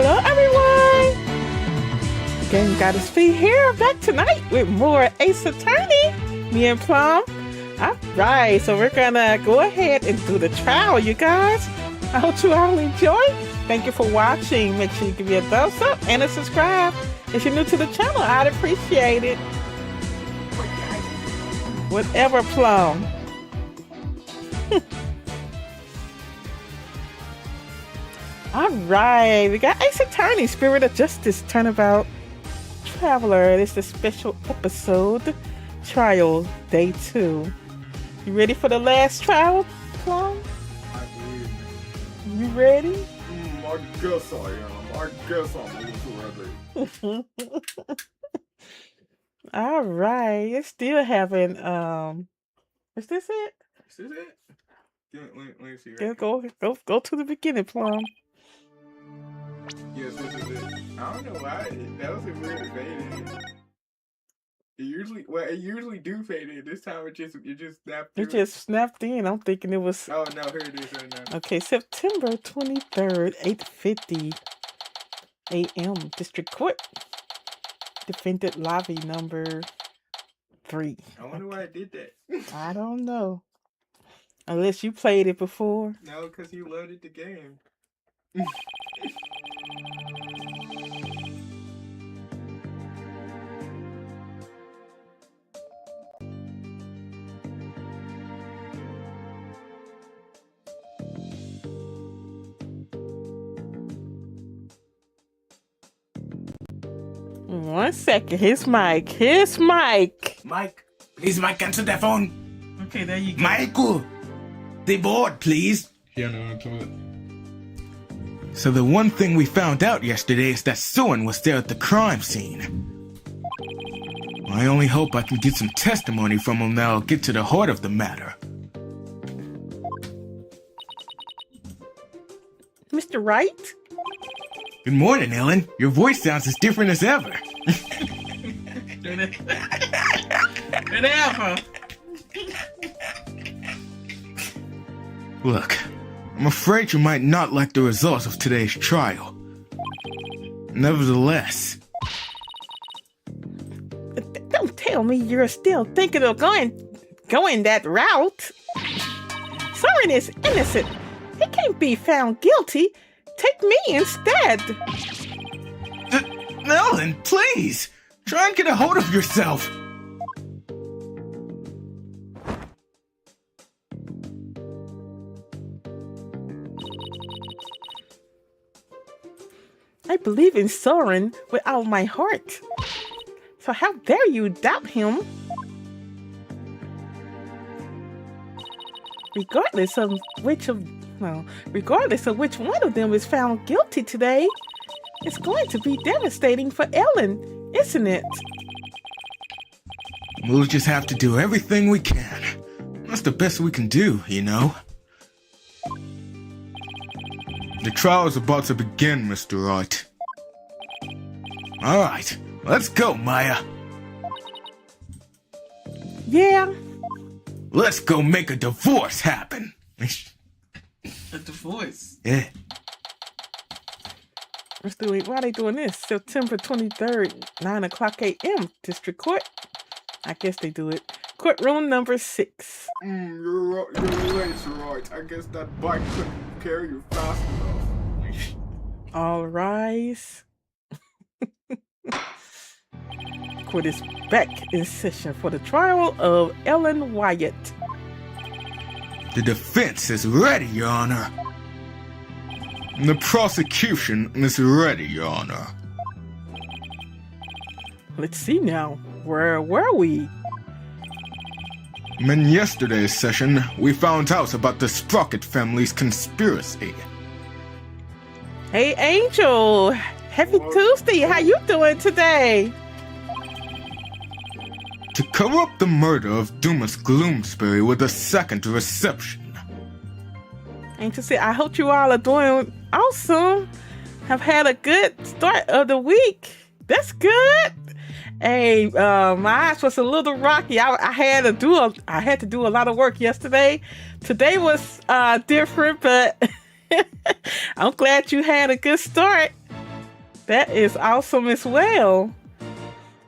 Hello everyone! GameGoddessFee here, back tonight with more Ace Attorney, me and Plum. Alright, so we're gonna go ahead and do the trial, you guys. I hope you all enjoy. Thank you for watching. Make sure you give me a thumbs up and a subscribe. If you're new to the channel, I'd appreciate it. Whatever, Plum. Alright, we got Ace Attorney, Spirit of Justice, Turnabout, Traveler. This is a special episode, Trial Day 2. You ready for the last trial, Plum? You ready? I guess I am. I guess I'm a little ready. Alright, you're still having, is this it? Is this it? Let me see. Yeah, go to the beginning, Plum. Yes, this is it. I don't know why that was a weird fade. It usually do fade in. This time it just snapped. It just snapped in. I'm thinking it was. Oh no, here it is right now. Okay, September 23rd, 8:50 a.m. District Court. Defendant lobby number 3. I wonder why I did that. I don't know. Unless you played it before. No, because you loaded the game. One second. His mic. Mike, please, Mike, answer the phone. Okay, there you go. Michael, the board, please. Yeah, no, to it. So the one thing we found out yesterday is that Suan was there at the crime scene. I only hope I can get some testimony from him that'll get to the heart of the matter. Mr. Wright? Good morning, Ellen. Your voice sounds as different as ever. Whatever. Look, I'm afraid you might not like the results of today's trial. Nevertheless... Don't tell me you're still thinking of going that route. Soren is innocent. He can't be found guilty. Take me instead. Ellen, please! Try and get a hold of yourself! I believe in Soren with all my heart. So how dare you doubt him? Regardless of which one of them is found guilty today, it's going to be devastating for Ellen, isn't it? We'll just have to do everything we can. That's the best we can do, you know? The trial is about to begin, Mr. Wright. Alright, let's go, Maya. Yeah. Let's go make a divorce happen. A divorce? Yeah. Why are they doing this? September 23rd, 9 o'clock a.m. District Court. I guess they do it. Courtroom number 6. You're right. I guess that bike couldn't carry you fast enough. All rise. Court is back in session for the trial of Ellen Wyatt. The defense is ready, Your Honor. The prosecution is ready, Your Honor. Let's see now. Where were we? In yesterday's session, we found out about the Sprocket family's conspiracy. Hey, Angel. Happy Tuesday. How you doing today? To cover up the murder of Dumas Gloomsbury with a second reception. Angel said, I hope you all are doing awesome. Have had a good start of the week. That's good. Hey, my eyes was a little rocky. I had to do a lot of work yesterday. Today was different, but I'm glad you had a good start. That is awesome as well.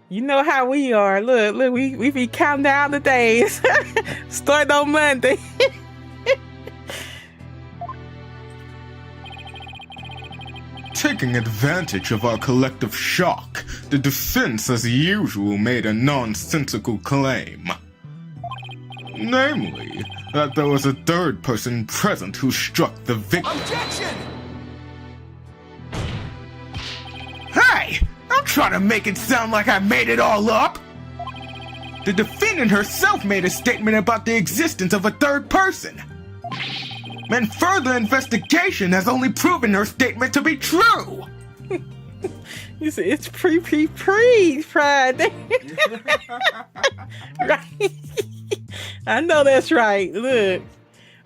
You know how we are. Look, we be counting down the days. Start on Monday. Taking advantage of our collective shock, the defense as usual made a nonsensical claim. Namely, that there was a third person present who struck the victim. Objection! Hey! Don't try to make it sound like I made it all up! The defendant herself made a statement about the existence of a third person. And further investigation has only proven her statement to be true! You see, it's pre Friday. Right. I know that's right. Look,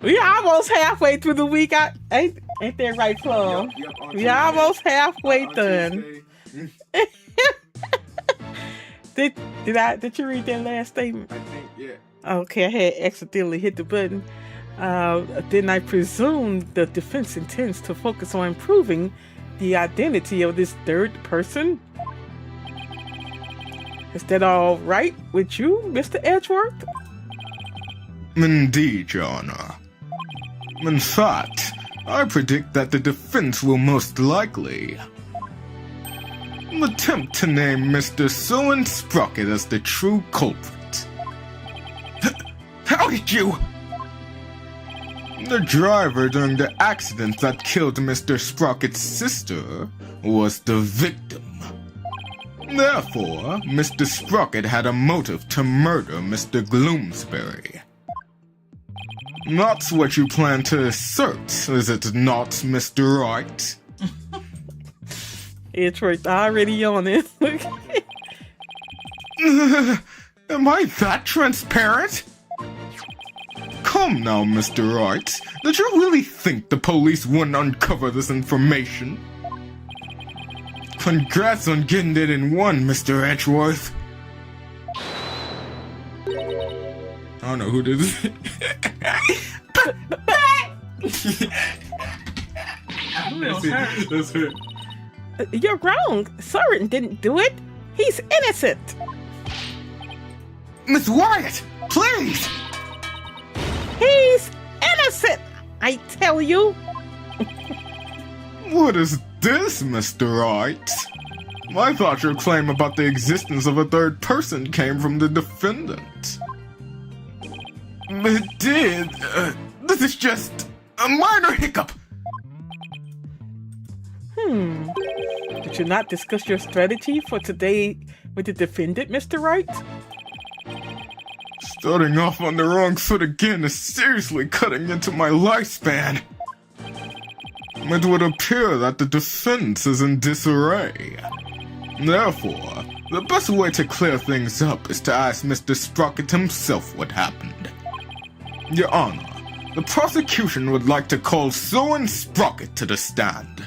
we almost halfway through the week. Ain't that right, Plum? Yep, We almost halfway done. Did you read that last statement? I think, yeah. Okay, I had accidentally hit the button. Then I presume the defense intends to focus on improving the identity of this third person. Is that all right with you, Mr. Edgeworth? Indeed, Your Honor. In fact, I predict that the defense will most likely attempt to name Mr. Soren Sprocket as the true culprit. How did you? The driver during the accident that killed Mr. Sprocket's sister was the victim. Therefore, Mr. Sprocket had a motive to murder Mr. Gloomsbury. That's what you plan to assert, is it not, Mr. Wright? Edgeworth already on it. Am I that transparent? Come now, Mr. Wright. Did you really think the police wouldn't uncover this information? Congrats on getting it in one, Mr. Edgeworth. I don't know who did this. That's it. You're wrong. Soren didn't do it. He's innocent. Miss Wyatt, please! He's innocent, I tell you. What is this, Mr. Wright? I thought your claim about the existence of a third person came from the defendant. It did. This is just a minor hiccup. Did you not discuss your strategy for today with the defendant, Mr. Wright? Starting off on the wrong foot again is seriously cutting into my lifespan. It would appear that the defense is in disarray. Therefore, the best way to clear things up is to ask Mr. Sprocket himself what happened. Your Honor, the prosecution would like to call Soren Sprocket to the stand.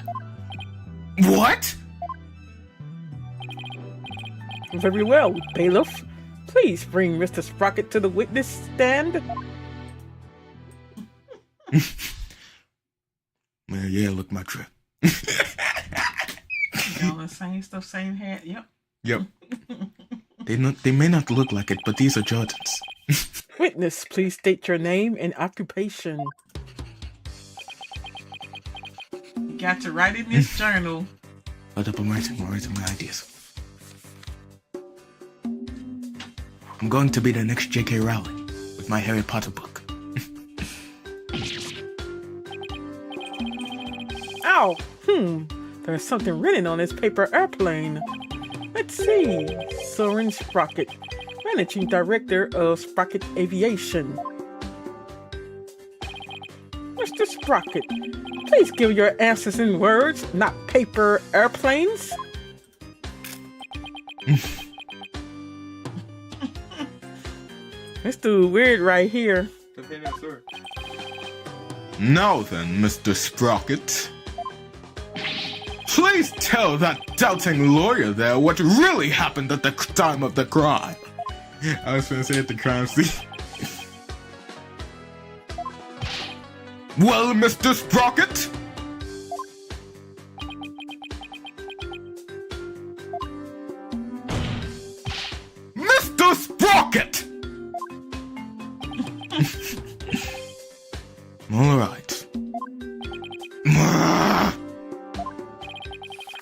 What? Very well, bailiff. Please bring Mr. Sprocket to the witness stand. Yeah, look my trip. All the same stuff, same hat. Yep. They may not look like it, but these are Jordans. Witness, please state your name and occupation. Got to write in this journal. Hold up, I'm writing my ideas. I'm going to be the next J.K. Rowling with my Harry Potter book. Oh, there's something written on this paper airplane. Let's see. Soren Sprocket, Managing Director of Sprocket Aviation. Mr. Sprocket, please give your answers in words, not paper airplanes. This dude weird right here. Now then, Mr. Sprocket. Please tell that doubting lawyer there what really happened at the time of the crime. I was gonna say at the crime scene. Well, Mr. Sprocket?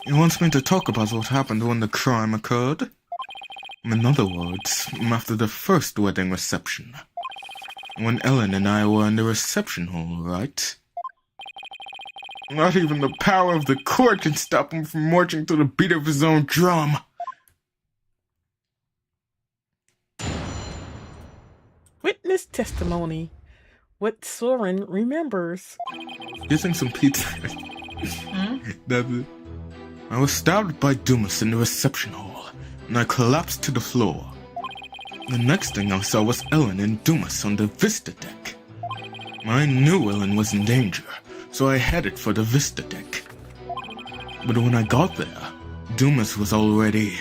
He wants me to talk about what happened when the crime occurred. In other words, after the first wedding reception. When Ellen and I were in the reception hall, right? Not even the power of the court can stop him from marching to the beat of his own drum. Witness testimony. What Soren remembers. Getting some pizza. That's it. I was stabbed by Dumas in the reception hall, and I collapsed to the floor. The next thing I saw was Ellen and Dumas on the Vista deck. I knew Ellen was in danger, so I headed for the Vista deck. But when I got there, Dumas was already...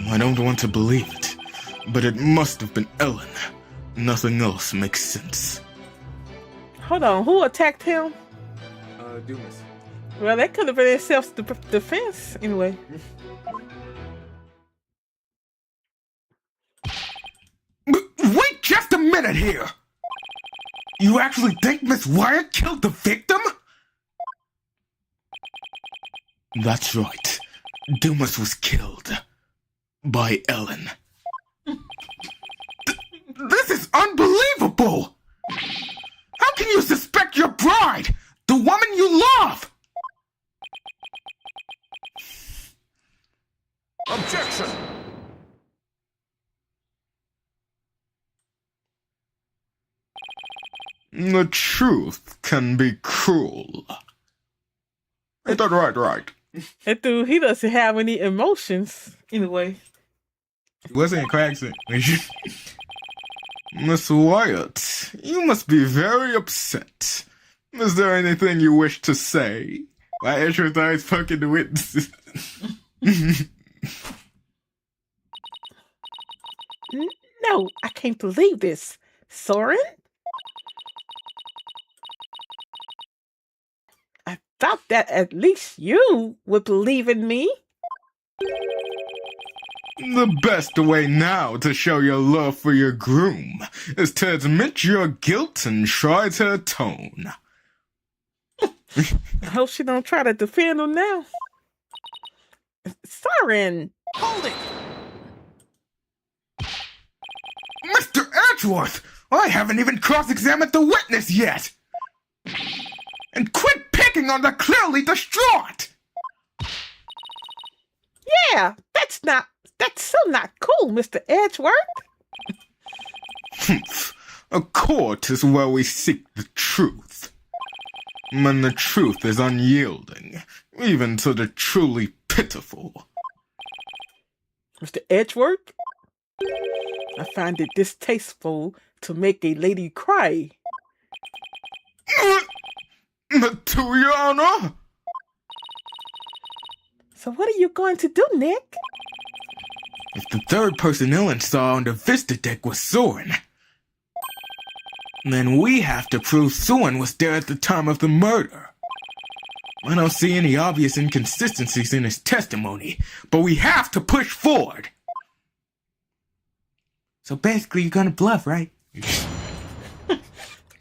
I don't want to believe it, but it must have been Ellen. Nothing else makes sense. Hold on, who attacked him? Dumas. Well, that could have been self-defense anyway. Wait just a minute here! You actually think Miss Wyatt killed the victim? That's right. Dumas was killed. By Ellen. This is unbelievable! How can you suspect your bride? The woman you love! Objection! The truth can be cruel. Ain't that right? That dude, he doesn't have any emotions anyway. Wasn't a crack accent. Miss Wyatt, you must be very upset. Is there anything you wish to say? Why Ezra thought he's fucking the witnesses. No, I can't believe this. Soren? I thought that at least you would believe in me. The best way now to show your love for your groom is to admit your guilt and try to atone. I hope she don't try to defend him now. Soren! Hold it! Mr. Edgeworth, I haven't even cross-examined the witness yet! And quit picking on the clearly distraught! Yeah, that's so not cool, Mr. Edgeworth. A court is where we seek the truth. When the truth is unyielding, even to the truly pitiful. Mr. Edgeworth? I find it distasteful to make a lady cry. To your honor? So what are you going to do, Nick? If the third person Ellen saw on the Vista deck was Soren, then we have to prove Soren was there at the time of the murder. I don't see any obvious inconsistencies in his testimony, but we have to push forward. So basically, you're gonna bluff, right?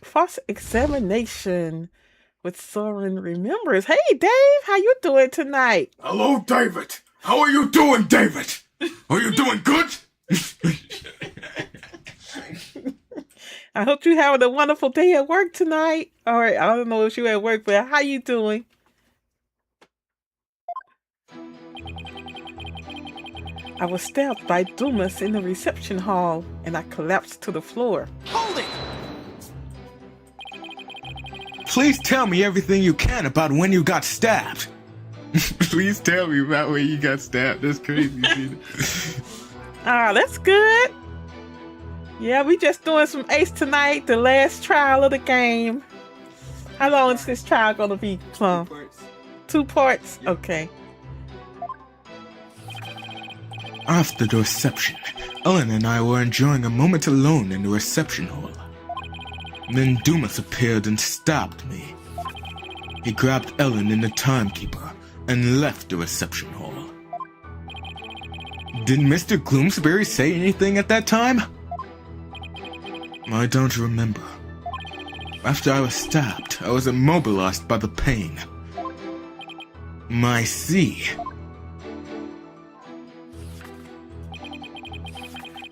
False examination with Soren remembers. Hey, Dave, how you doing tonight? Hello, David. How are you doing, David? Are you doing good? I hope you're having a wonderful day at work tonight. All right, I don't know if you're at work, but how you doing? I was stabbed by Dumas in the reception hall, and I collapsed to the floor. Hold it! Please tell me everything you can about when you got stabbed. Please tell me about when you got stabbed. That's crazy. Ah, that's good. Yeah, we just doing some Ace tonight, the last trial of the game. How long is this trial gonna be, Plum? 2 parts. 2 parts? Okay. After the reception, Ellen and I were enjoying a moment alone in the reception hall. Then Dumas appeared and stopped me. He grabbed Ellen and the timekeeper and left the reception hall. Did Mr. Gloomsbury say anything at that time? I don't remember. After I was stabbed, I was immobilized by the pain. I see.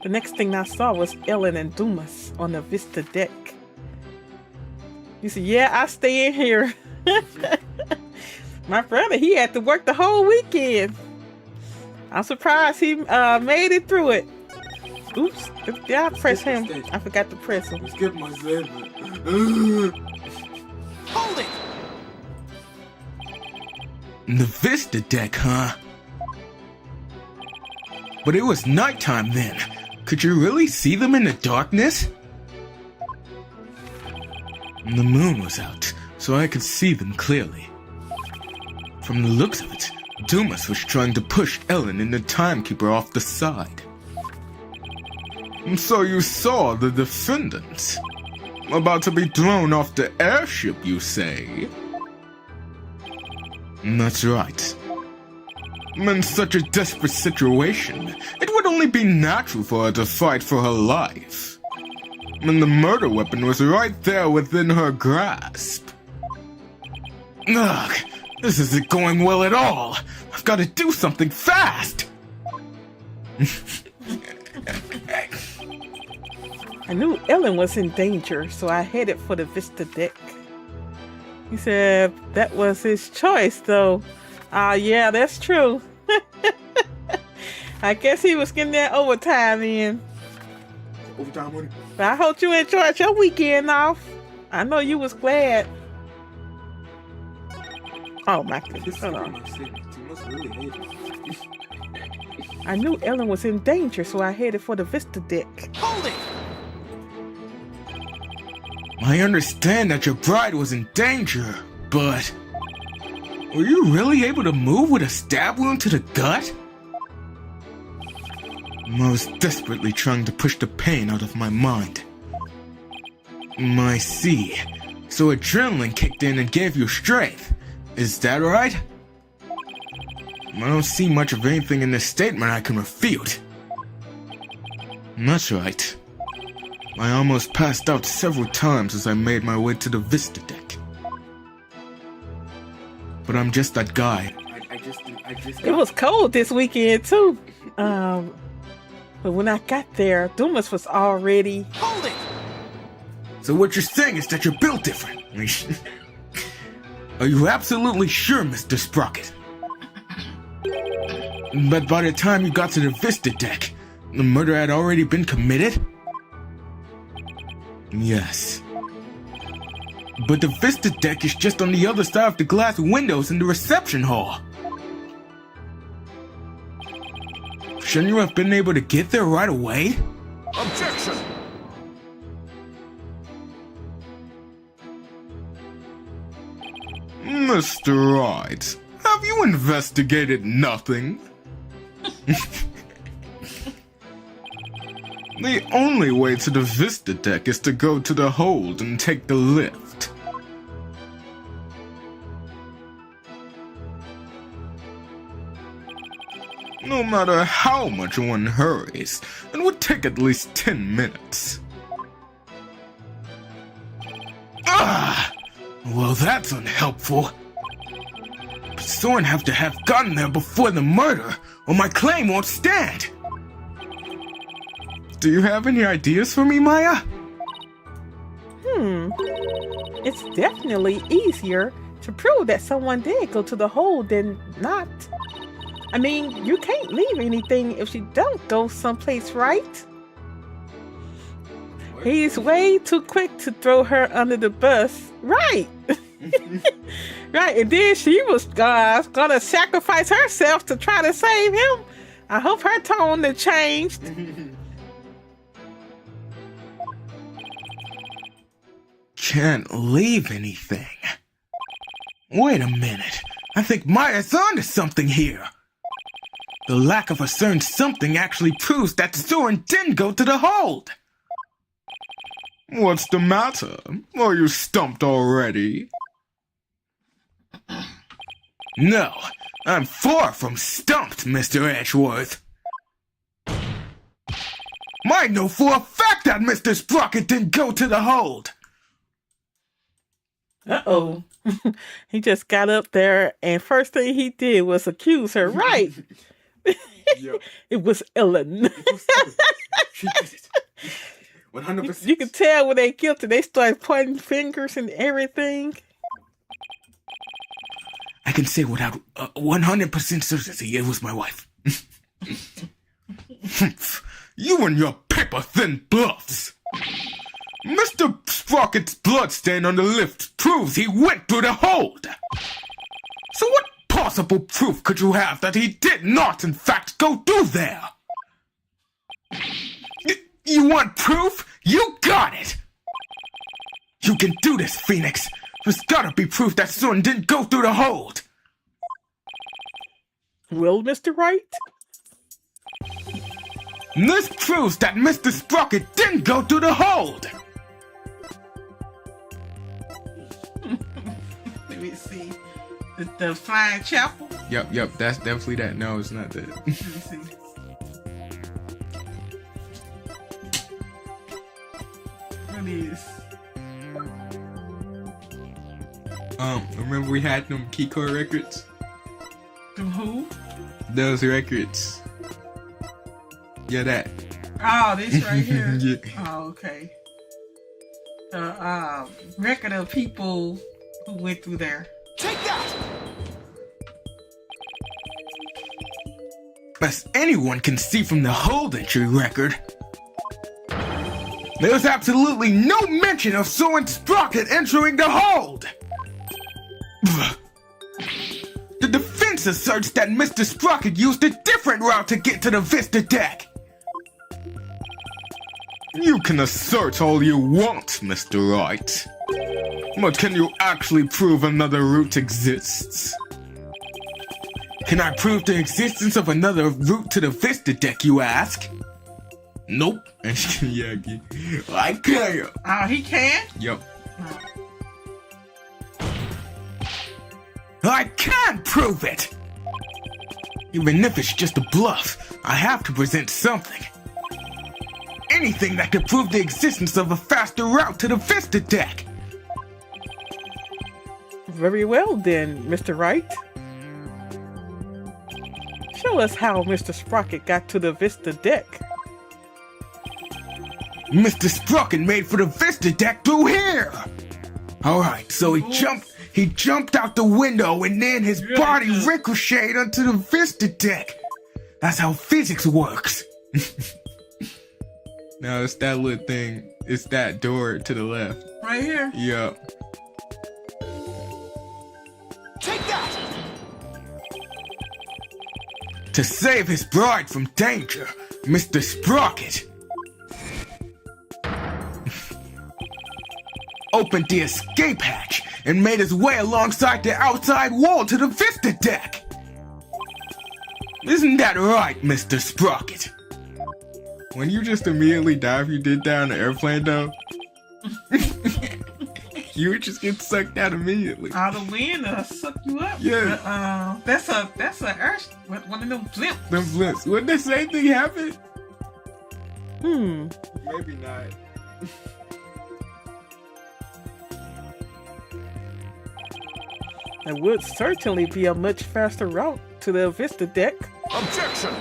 The next thing I saw was Ellen and Dumas on the Vista deck. You see, yeah, I stay in here. My brother, he had to work the whole weekend. I'm surprised he made it through it. Oops, did I press him? I forgot to press him. Skip my segment. Hold it! The Vista deck, huh? But it was nighttime then. Could you really see them in the darkness? The moon was out, so I could see them clearly. From the looks of it, Dumas was trying to push Ellen and the timekeeper off the side. So you saw the defendants? About to be thrown off the airship, you say? That's right. In such a desperate situation, it would only be natural for her to fight for her life. And the murder weapon was right there within her grasp. Ugh, this isn't going well at all. I've got to do something fast. I knew Ellen was in danger, so I headed for the Vista deck. He said that was his choice, though. Yeah, that's true. I guess he was getting that overtime in. Overtime money. But I hope you enjoyed your weekend off. I know you was glad. Oh my goodness, hold on. You must really hate it. I knew Ellen was in danger, so I headed for the Vista deck. Hold it! I understand that your bride was in danger, but... were you really able to move with a stab wound to the gut? I was desperately trying to push the pain out of my mind. I see. So adrenaline kicked in and gave you strength. Is that right? I don't see much of anything in this statement I can refute. That's right. I almost passed out several times as I made my way to the Vista deck. But I'm just that guy. I just It was cold this weekend too. But when I got there, Dumas was already... Hold it! So what you're saying is that you're built different. Are you absolutely sure, Mr. Sprocket? But by the time you got to the Vista deck, the murder had already been committed? Yes. But the Vista deck is just on the other side of the glass windows in the reception hall. Shouldn't you have been able to get there right away? Objection! Mr. Wright, have you investigated nothing? The only way to the Vista deck is to go to the hold and take the lift. No matter how much one hurries, it would take at least 10 minutes. Ah! Well, that's unhelpful. But someone have to have gotten there before the murder, or my claim won't stand. Do you have any ideas for me, Maya? It's definitely easier to prove that someone did go to the hole than not. I mean, you can't leave anything if you don't go someplace, right? He's way too quick to throw her under the bus. Right. Right. And then she was gonna sacrifice herself to try to save him. I hope her tone had changed. Can't leave anything. Wait a minute. I think Maya's onto something here. The lack of a certain something actually proves that Soren didn't go to the hold. What's the matter? Are you stumped already? No, I'm far from stumped, Mr. Edgeworth. I know for a fact that Mr. Sprocket didn't go to the hold. Uh-oh. He just got up there, and first thing he did was accuse her, right? Yep. It was Ellen. She did it. 100%. You can tell when they guilty, they start pointing fingers and everything. I can say without 100% certainty it was my wife. You and your paper-thin bluffs. Mr. Sprocket's bloodstain on the lift proves he went through the hold. So what possible proof could you have that he did not, in fact, go through there? You want proof? You got it! You can do this, Phoenix. There's gotta be proof that Sun didn't go through the hold. Well, Mr. Wright? This proves that Mr. Sprocket didn't go through the hold. Let me see. The Flying Chapel? Yep, that's definitely that. No, it's not that. Let me see. What is? Remember we had them keycard records? The who? Those records. Yeah, that. Oh, this right here? Yeah. Oh, okay. Record of people who went through there. As anyone can see from the hold entry record, there was absolutely no mention of Soren Sprocket entering the hold. The defense asserts that Mr. Sprocket used a different route to get to the Vista deck. You can assert all you want, Mr. Wright. But can you actually prove another route exists? Can I prove the existence of another route to the Vista deck, you ask? Nope. Yeah, I can't. Oh, he can? Yep. I can prove it! Even if it's just a bluff, I have to present something. Anything that could prove the existence of a faster route to the Vista deck. Very well then, Mr. Wright. Show us how Mr. Sprocket got to the Vista deck. Mr. Sprocket made for the Vista deck through here! Alright, so he jumped out the window and then his body ricocheted onto the Vista deck. That's how physics works. No, it's that little thing. It's that door to the left. Right here? Yeah. Take that! To save his bride from danger, Mr. Sprocket opened the escape hatch and made his way alongside the outside wall to the Vista deck. Isn't that right, Mr. Sprocket? When you just immediately die if you did that on the airplane, though, you would just get sucked out immediately. All the wind suck you up. Yeah. That's a earth, one of them blimps. Them blimps. Wouldn't the same thing happen? Maybe not. It would certainly be a much faster route to the Vista deck. Objection!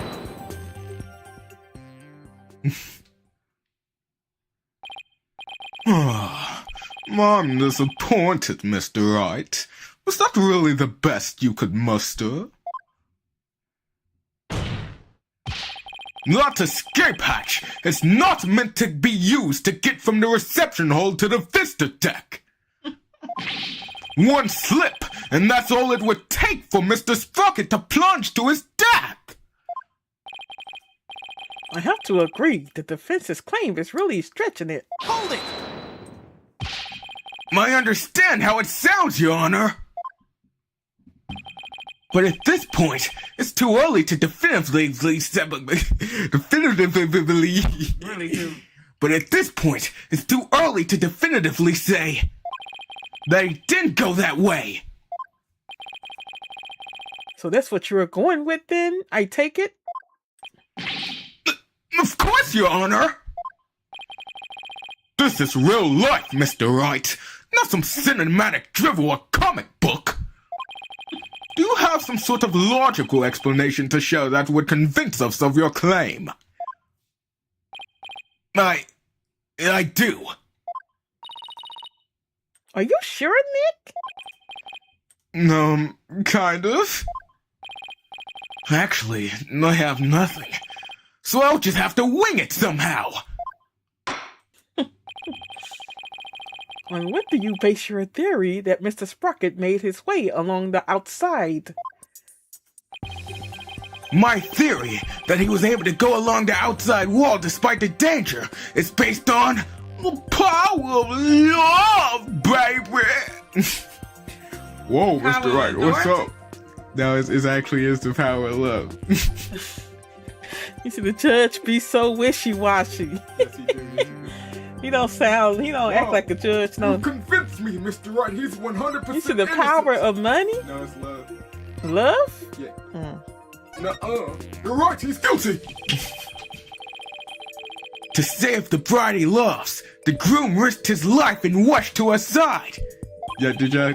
I'm disappointed, Mr. Wright. Was that really the best you could muster? That escape hatch is not meant to be used to get from the reception hall to the Vista deck. One slip, and that's all it would take for Mr. Sprocket to plunge to his death. I have to agree, the defense's claim is really stretching it. Hold it! I understand how it sounds, Your Honor. But at this point, it's too early to definitively Really do. But at this point, it's too early to definitively say that he didn't go that way. So that's what you were going with then, I take it? Of course, Your Honor. This is real life, Mr. Wright. not some cinematic drivel or comic book. Do you have some sort of logical explanation to show that would convince us of your claim? I do. Are you sure, Nick? Kind of. Actually, I have nothing. So I'll just have to wing it somehow. On what do you base your theory that Mr. Sprocket made his way along the outside? My theory that he was able to go along the outside wall despite the danger is based on the power of love, baby! Whoa, Power Mr. Wright, of what's what? up? No, it actually is the power of love. You see the judge be so wishy-washy. Yes, he did. He don't act Wow. like a judge, You no. convinced me, Mr. Wright. He's 100% You see the power innocent. of money? No, it's love. Love? Yeah. Mm. Nuh-uh. You're right, he's guilty. To save the bride he loves, the groom risked his life and rushed to her side. Yeah, did y'all,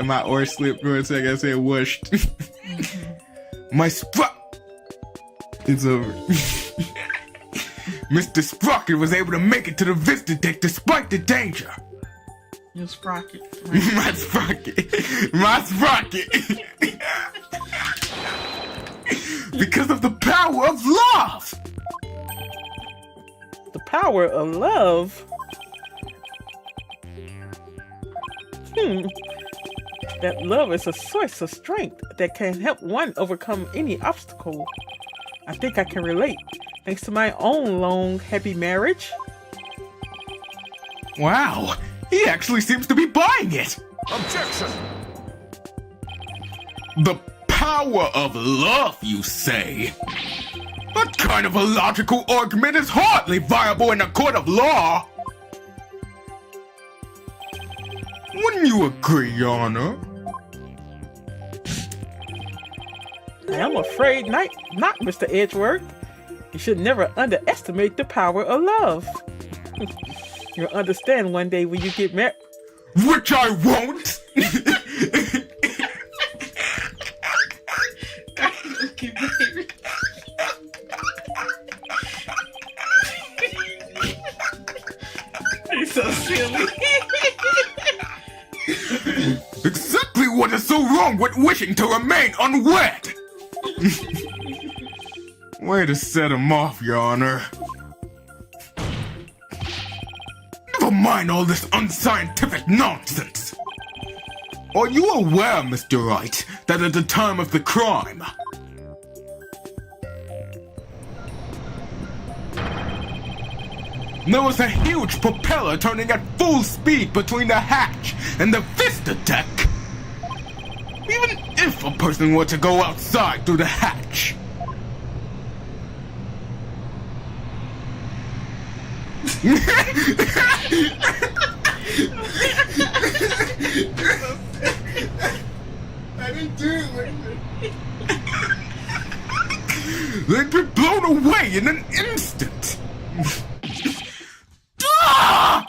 my oar slipped for a second? I said whooshed. It's over. Mr. Sprocket was able to make it to the Vista deck despite the danger. You Sprocket. My Sprocket. My Sprocket. Because of the power of love. The power of love? That love is a source of strength that can help one overcome any obstacle. I think I can relate, thanks to my own long, happy marriage. Wow, he actually seems to be buying it. Objection! The power of love, you say? That kind of a logical argument is hardly viable in a court of law. Wouldn't you agree, Your Honor? I am afraid not, Mr. Edgeworth. You should never underestimate the power of love. You'll understand one day when you get married. Which I won't! He's so silly. Exactly what is so wrong with wishing to remain unwed? Way to set him off, Your Honor. Never mind all this unscientific nonsense. Are you aware, Mr. Wright, that at the time of the crime, there was a huge propeller turning at full speed between the hatch and the Vista deck? Even if a person were to go outside through the hatch. I didn't do it. They'd be blown away in an instant. Ah!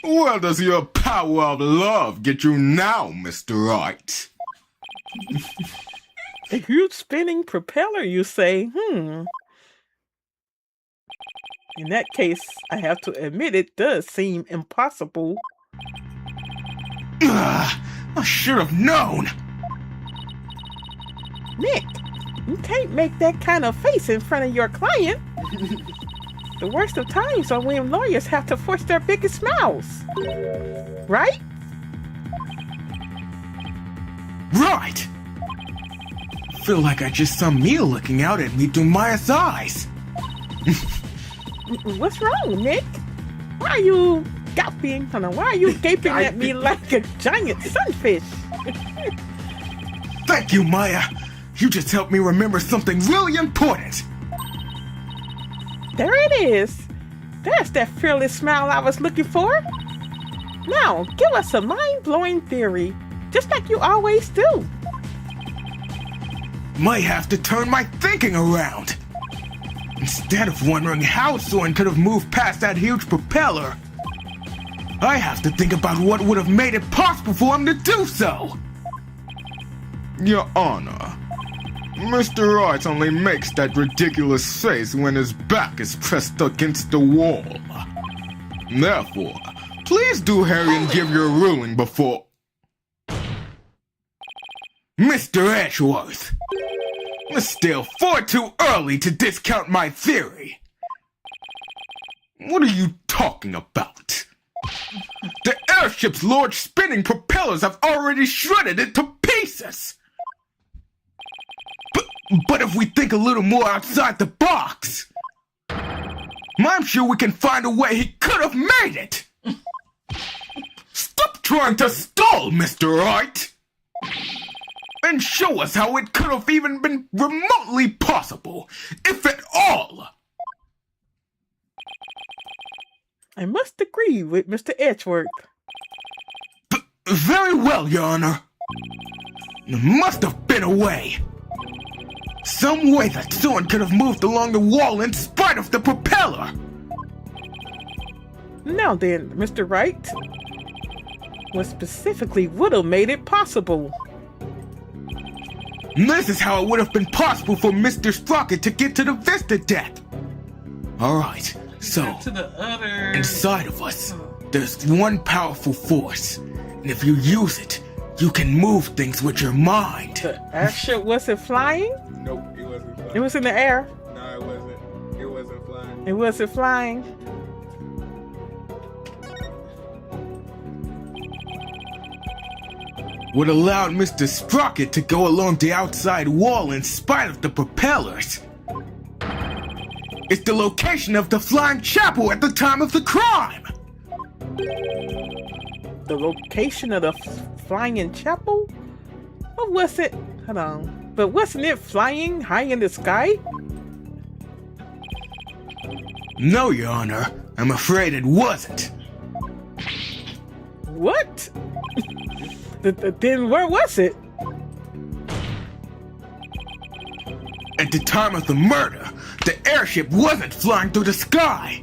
Where does your power of love get you now, Mr. Wright? A huge spinning propeller, you say? In that case, I have to admit it does seem impossible. I should have known. Nick, you can't make that kind of face in front of your client. The worst of times are when lawyers have to force their biggest smiles. Right? Right. Feel like I just saw Mia looking out at me through Maya's eyes. What's wrong, Nick? Why are you gaping? Why are you gaping at me like a giant sunfish? Thank you, Maya. You just helped me remember something really important. There it is. There's that fearless smile I was looking for. Now, give us a mind-blowing theory, just like you always do. Might have to turn my thinking around. Instead of wondering how Soren could have moved past that huge propeller, I have to think about what would have made it possible for him to do so. Your Honor, Mr. Wright only makes that ridiculous face when his back is pressed against the wall. Therefore, please do hurry and give your ruling before... Mr. Edgeworth, it's still far too early to discount my theory. What are you talking about? The airship's large spinning propellers have already shredded it to pieces. But if we think a little more outside the box, I'm sure we can find a way he could have made it. Stop trying to stall, Mr. Wright, and show us how it could have even been remotely possible, if at all. I must agree with Mr. Edgeworth. Very well, Your Honor. There must have been a way. Some way that someone could have moved along the wall in spite of the propeller. Now then, Mr. Wright, what specifically would have made it possible? This is how it would have been possible for Mr. Sprocket to get to the Vista deck. Alright, so, To the other... inside of us, there's one powerful force. And if you use it, you can move things with your mind. The airship wasn't flying? Nope, it wasn't flying. It was in the air. No, it wasn't. It wasn't flying. It wasn't flying. What allowed Mr. Sprocket to go along the outside wall in spite of the propellers is the location of the flying chapel at the time of the crime. The location of the flying chapel? Or was it? Hold on. But wasn't it flying high in the sky? No, Your Honor. I'm afraid it wasn't. What? Then where was it? At the time of the murder, the airship wasn't flying through the sky,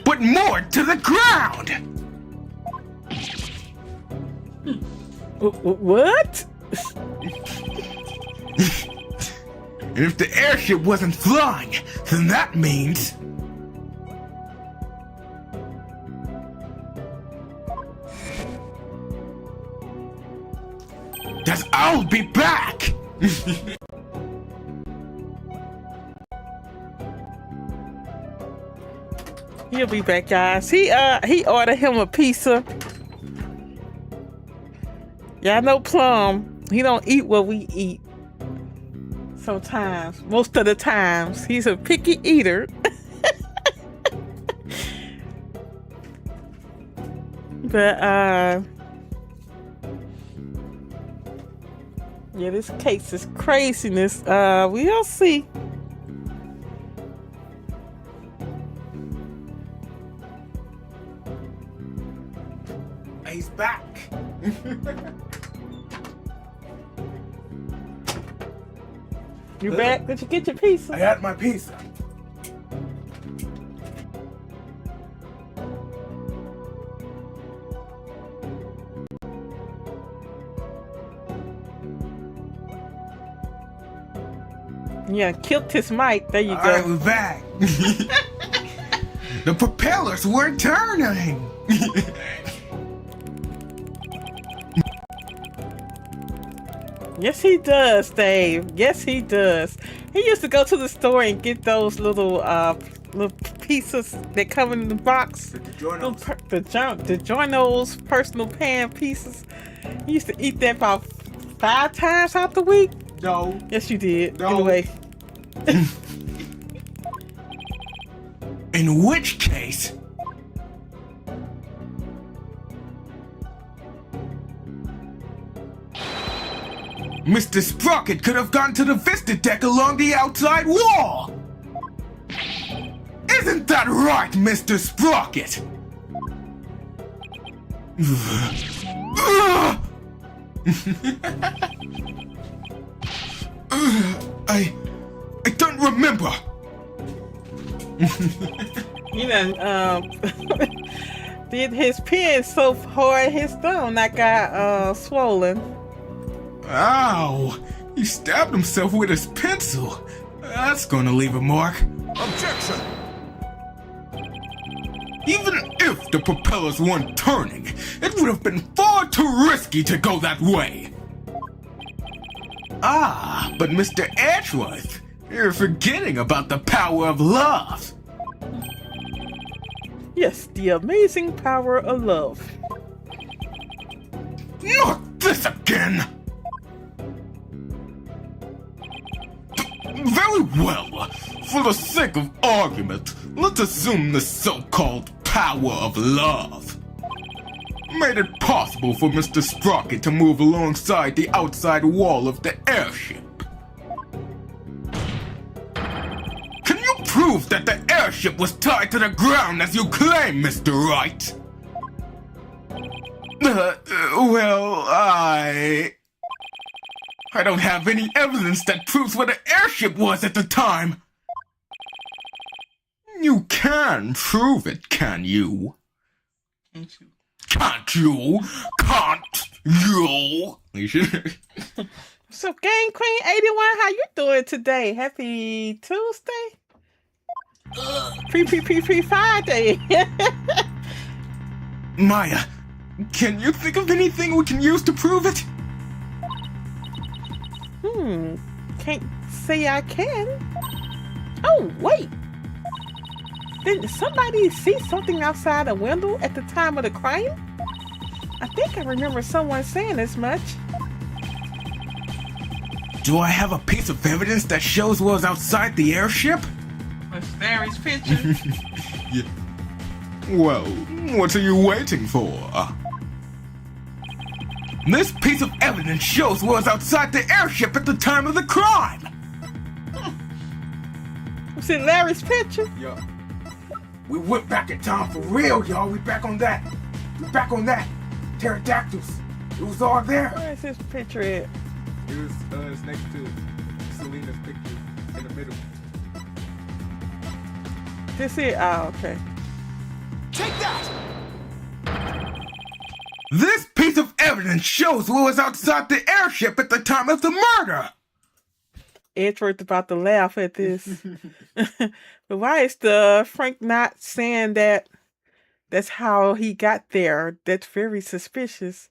but moored to the ground. What? And if the airship wasn't flying, then that means... that I'll be back! He'll be back, guys. He ordered him a pizza. Y'all know Plum. He don't eat what we eat. Sometimes, most of the times, he's a picky eater. But yeah, this case is craziness. We'll see. He's back. You back? Did you get your pizza? I got my pizza. Yeah, killed his mic. There you All go. right, we're back. The propellers weren't turning. Yes, he does, Dave. Yes, he does. He used to go to the store and get those little pieces that come in the box. The Journos personal pan pieces. He used to eat that about 5 times out the week. No. Yes, you did. No. Anyway. In which case... Mr. Sprocket could have gone to the Vista deck along the outside wall! Isn't that right, Mr. Sprocket? I don't remember. You know, did his pen so hard his thumb that got swollen. Ow! He stabbed himself with his pencil. That's gonna leave a mark. Objection! Even if the propellers weren't turning, it would have been far too risky to go that way. Ah, but Mr. Edgeworth, you're forgetting about the power of love. Yes, the amazing power of love. Not this again! Very well. For the sake of argument, let's assume the so-called power of love made it possible for Mr. Sprocket to move alongside the outside wall of the airship. Can you prove that the airship was tied to the ground as you claim, Mr. Wright? Well, I don't have any evidence that proves where the airship was at the time. You can prove it, can you? Can't you? Can't you? So, Game Queen 81, how you doing today? Happy Tuesday? Pre Friday. Maya, can you think of anything we can use to prove it? Can't say I can. Oh, wait. Did somebody see something outside the window at the time of the crime? I think I remember someone saying as much. Do I have a piece of evidence that shows what was outside the airship? With Larry's picture. Yeah. Well, what are you waiting for? This piece of evidence shows what was outside the airship at the time of the crime. Was it Larry's picture? Yeah. We went back in time for real, y'all. We back on that. We back on that. Pterodactyls. It was all there. Where is his picture at? It was it's next to Selena's picture in the middle. This it? Oh, okay. Take that! This piece of evidence shows what was outside the airship at the time of the murder. Edgeworth about to laugh at this. But why is the Frank not saying that that's how he got there? That's very suspicious.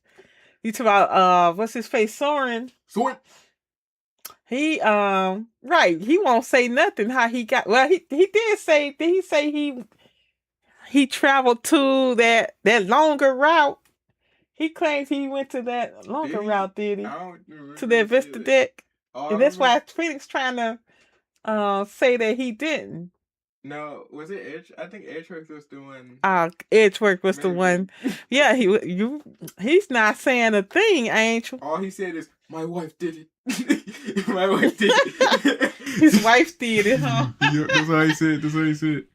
You talk about what's his face, Soren? Soren. He right, he won't say nothing how he got. Well, he did say. Did he say he traveled to that longer route? He claims he went to that longer route, did he? To that Vista deck. And that's why Phoenix trying to say that he didn't. No, was it Edge? I think Edgeworth was doing. Edgeworth was the one. Yeah, he's not saying a thing, ain't you? All he said is, "My wife did it." My wife did it. His wife did it, huh? Yeah, that's how he said. That's how he said.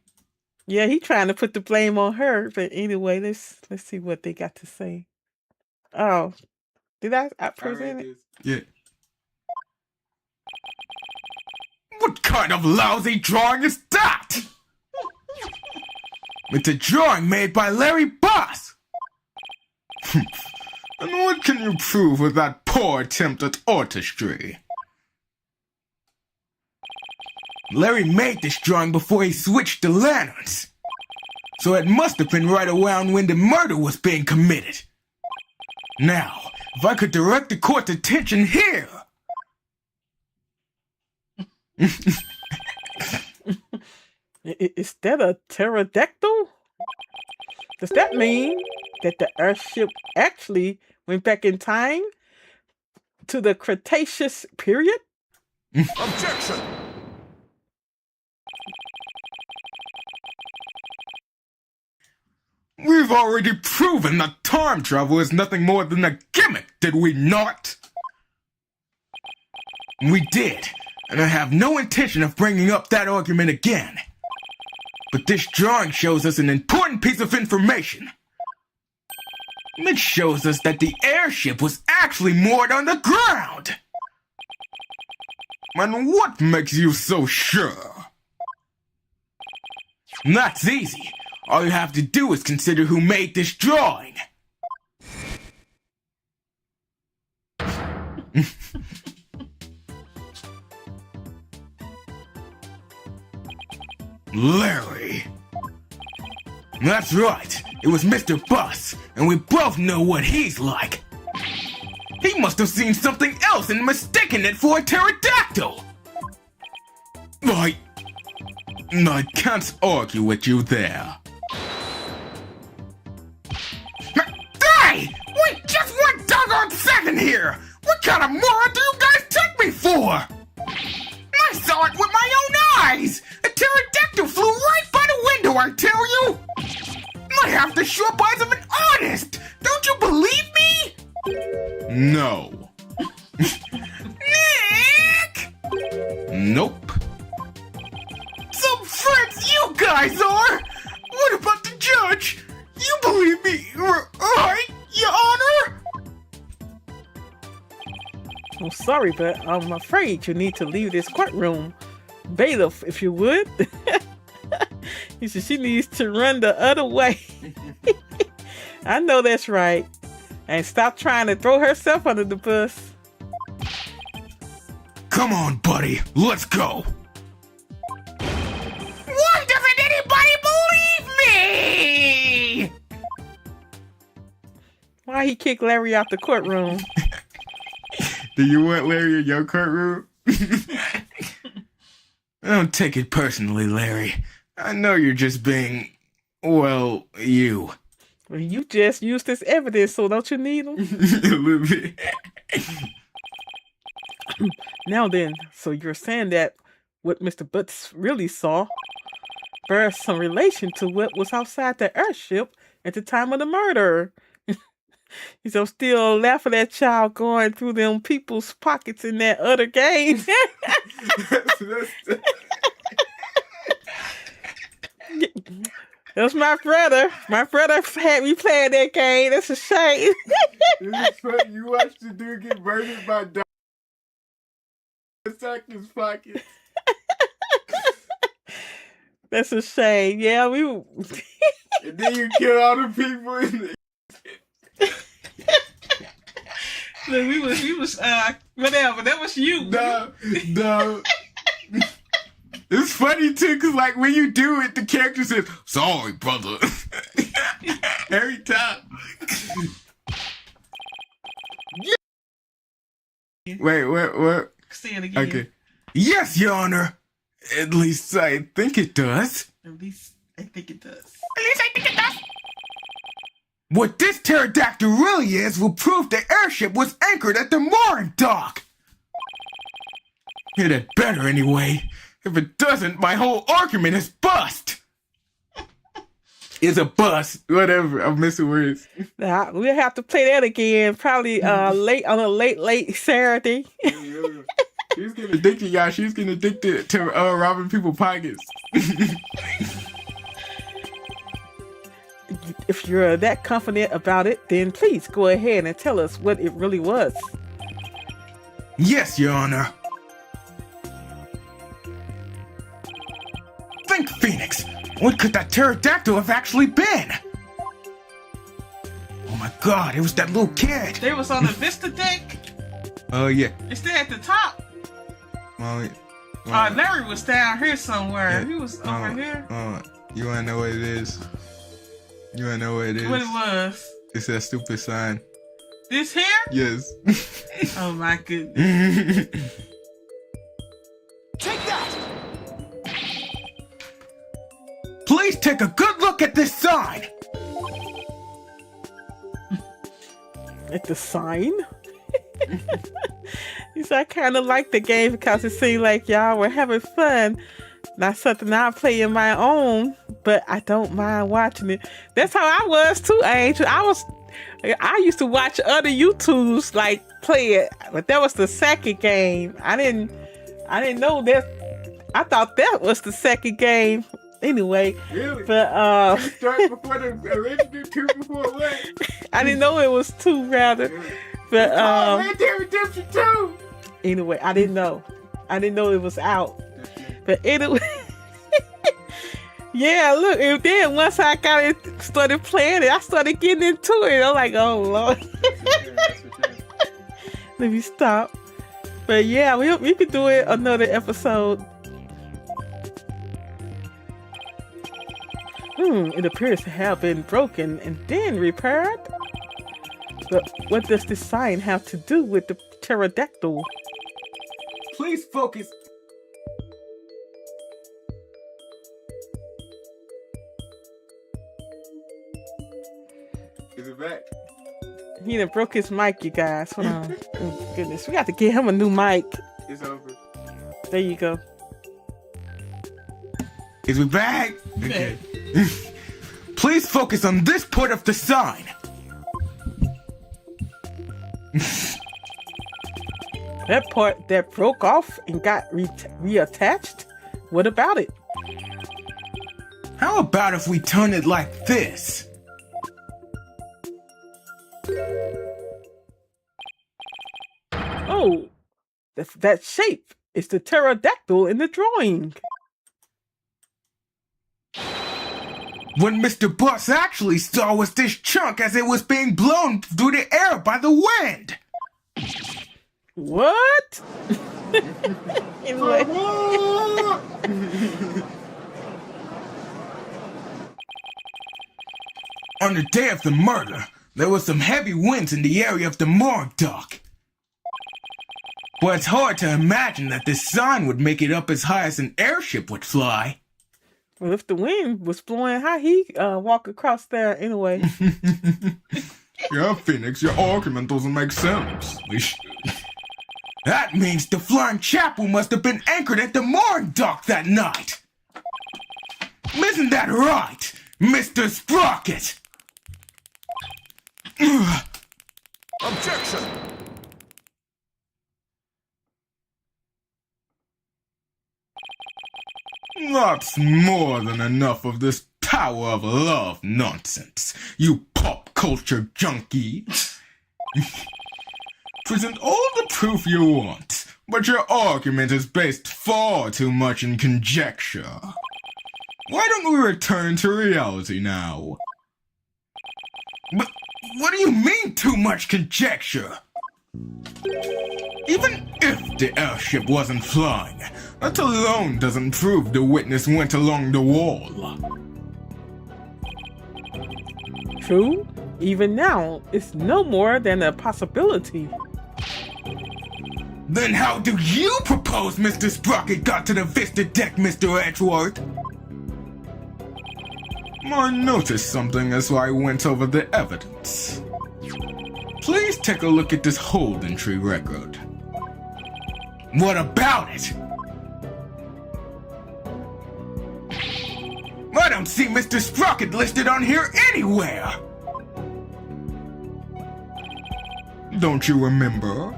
Yeah, he trying to put the blame on her. But anyway, let's see what they got to say. Oh, did I present it? Yeah. What kind of lousy drawing is that? It's a drawing made by Larry Boss. And what can you prove with that poor attempt at artistry? Larry made this drawing before he switched the lanterns. So it must have been right around when the murder was being committed. Now, if I could direct the court's attention here. Is that a pterodactyl? Does that mean that the airship actually went back in time to the Cretaceous period? Objection! We've already proven that time travel is nothing more than a gimmick, did we not? We did, and I have no intention of bringing up that argument again. But this drawing shows us an important piece of information. It shows us that the airship was actually moored on the ground. And what makes you so sure? That's easy. All you have to do is consider who made this drawing. Larry. That's right. It was Mr. Bus, and we both know what he's like. He must have seen something else and mistaken it for a pterodactyl. I can't argue with you there. Hey! Wait just one doggone second here! What kind of moron do you guys take me for? I saw it with my own eyes! A pterodactyl flew right by the window, I tell you! I have the sharp eyes of an artist! Don't you believe me? No. Nick! Nope. Some friends you guys are! What about the judge? You believe me, right, Your Honor? I'm sorry, but I'm afraid you need to leave this courtroom. Bailiff, if you would. He said she needs to run the other way. I know that's right. And stop trying to throw herself under the bus. Come on, buddy, let's go. Why doesn't anybody believe me? Why he kicked Larry out the courtroom? Do you want Larry in your courtroom? Don't take it personally, Larry. I know you're just being, well, you. Well, you just used this evidence, so don't you need them? A little bit. Now then, so you're saying that what Mr. Butts really saw bears some relation to what was outside the airship at the time of the murder. He's still laughing at y'all going through them people's pockets in that other game. That's my brother. My brother had me playing that game. That's a shame. This is funny. You watched the dude get murdered by dog. Sack his pockets. That's a shame. Yeah, we. And then you kill all the people in the. Look, we was whatever. That was you. No. It's funny too, cause like when you do it, the character says, "Sorry, brother." Every time. Wait, what? Say it again. Okay. Yes, Your Honor. At least I think it does. At least I think it does. What this pterodactyl really is will prove the airship was anchored at the mooring dock. It had better anyway. If it doesn't, my whole argument is bust. It's a bust. Whatever. I'm missing words. Nah, we'll have to play that again. Probably late on a late Saturday. She's getting addicted, y'all. She's getting addicted to robbing people's pockets. If you're that confident about it, then please go ahead and tell us what it really was. Yes, Your Honor. Think, Phoenix. What could that pterodactyl have actually been? Oh my God, it was that little kid. They was on the Vista deck. Oh yeah. It's there at the top. Well, Larry was down here somewhere. Yeah. He was over here. You wanna know what it is? You wanna know what it is? What it was? It's that stupid sign. This here? Yes. Oh my goodness. Take that! Please take a good look at this sign. At the sign? He said, I kind of like the game because it seemed like y'all were having fun. Not something I play in my own, but I don't mind watching it. That's how I was too, Angel. I used to watch other YouTubes like play it, but that was the second game. I didn't know that. I thought that was the second game. Anyway, Really? but You start before the original, two before what? I didn't know it was two rather. But Red Dead Redemption 2! anyway, I didn't know it was out. But anyway, Yeah, look, and then once I got it, started playing it, I started getting into it. I'm like, oh Lord. Let me stop. But yeah, we could do it another episode. It appears to have been broken and then repaired. But what does this sign have to do with the pterodactyl? Please focus. Is it back? He done broke his mic, you guys. Hold on. Oh, goodness, we got to get him a new mic. It's over. There you go. Is we back? Okay. Please focus on this part of the sign. That part that broke off and got reattached? What about it? How about if we turn it like this? Oh, that shape is the pterodactyl in the drawing. What Mr. Bus actually saw was this chunk as it was being blown through the air by the wind. What? Anyway. On the day of the murder, there was some heavy winds in the area of the morgue dock. But it's hard to imagine that this sign would make it up as high as an airship would fly. Well, if the wind was blowing, how he walk across there anyway? Yeah, Phoenix, your argument doesn't make sense. That means the flying chapel must have been anchored at the morgue dock that night. Isn't that right, Mr. Sprocket? Objection! That's more than enough of this power of love nonsense, you pop culture junkie. Present all the proof you want, but your argument is based far too much in conjecture. Why don't we return to reality now? But what do you mean too much conjecture? Even if the airship wasn't flying, that alone doesn't prove the witness went along the wall. True. Even now, it's no more than a possibility. Then how do you propose Mr. Sprocket got to the Vista deck, Mr. Edgeworth? I noticed something as I went over the evidence. Please take a look at this hold entry record. What about it? I don't see Mr. Sprocket listed on here anywhere! Don't you remember?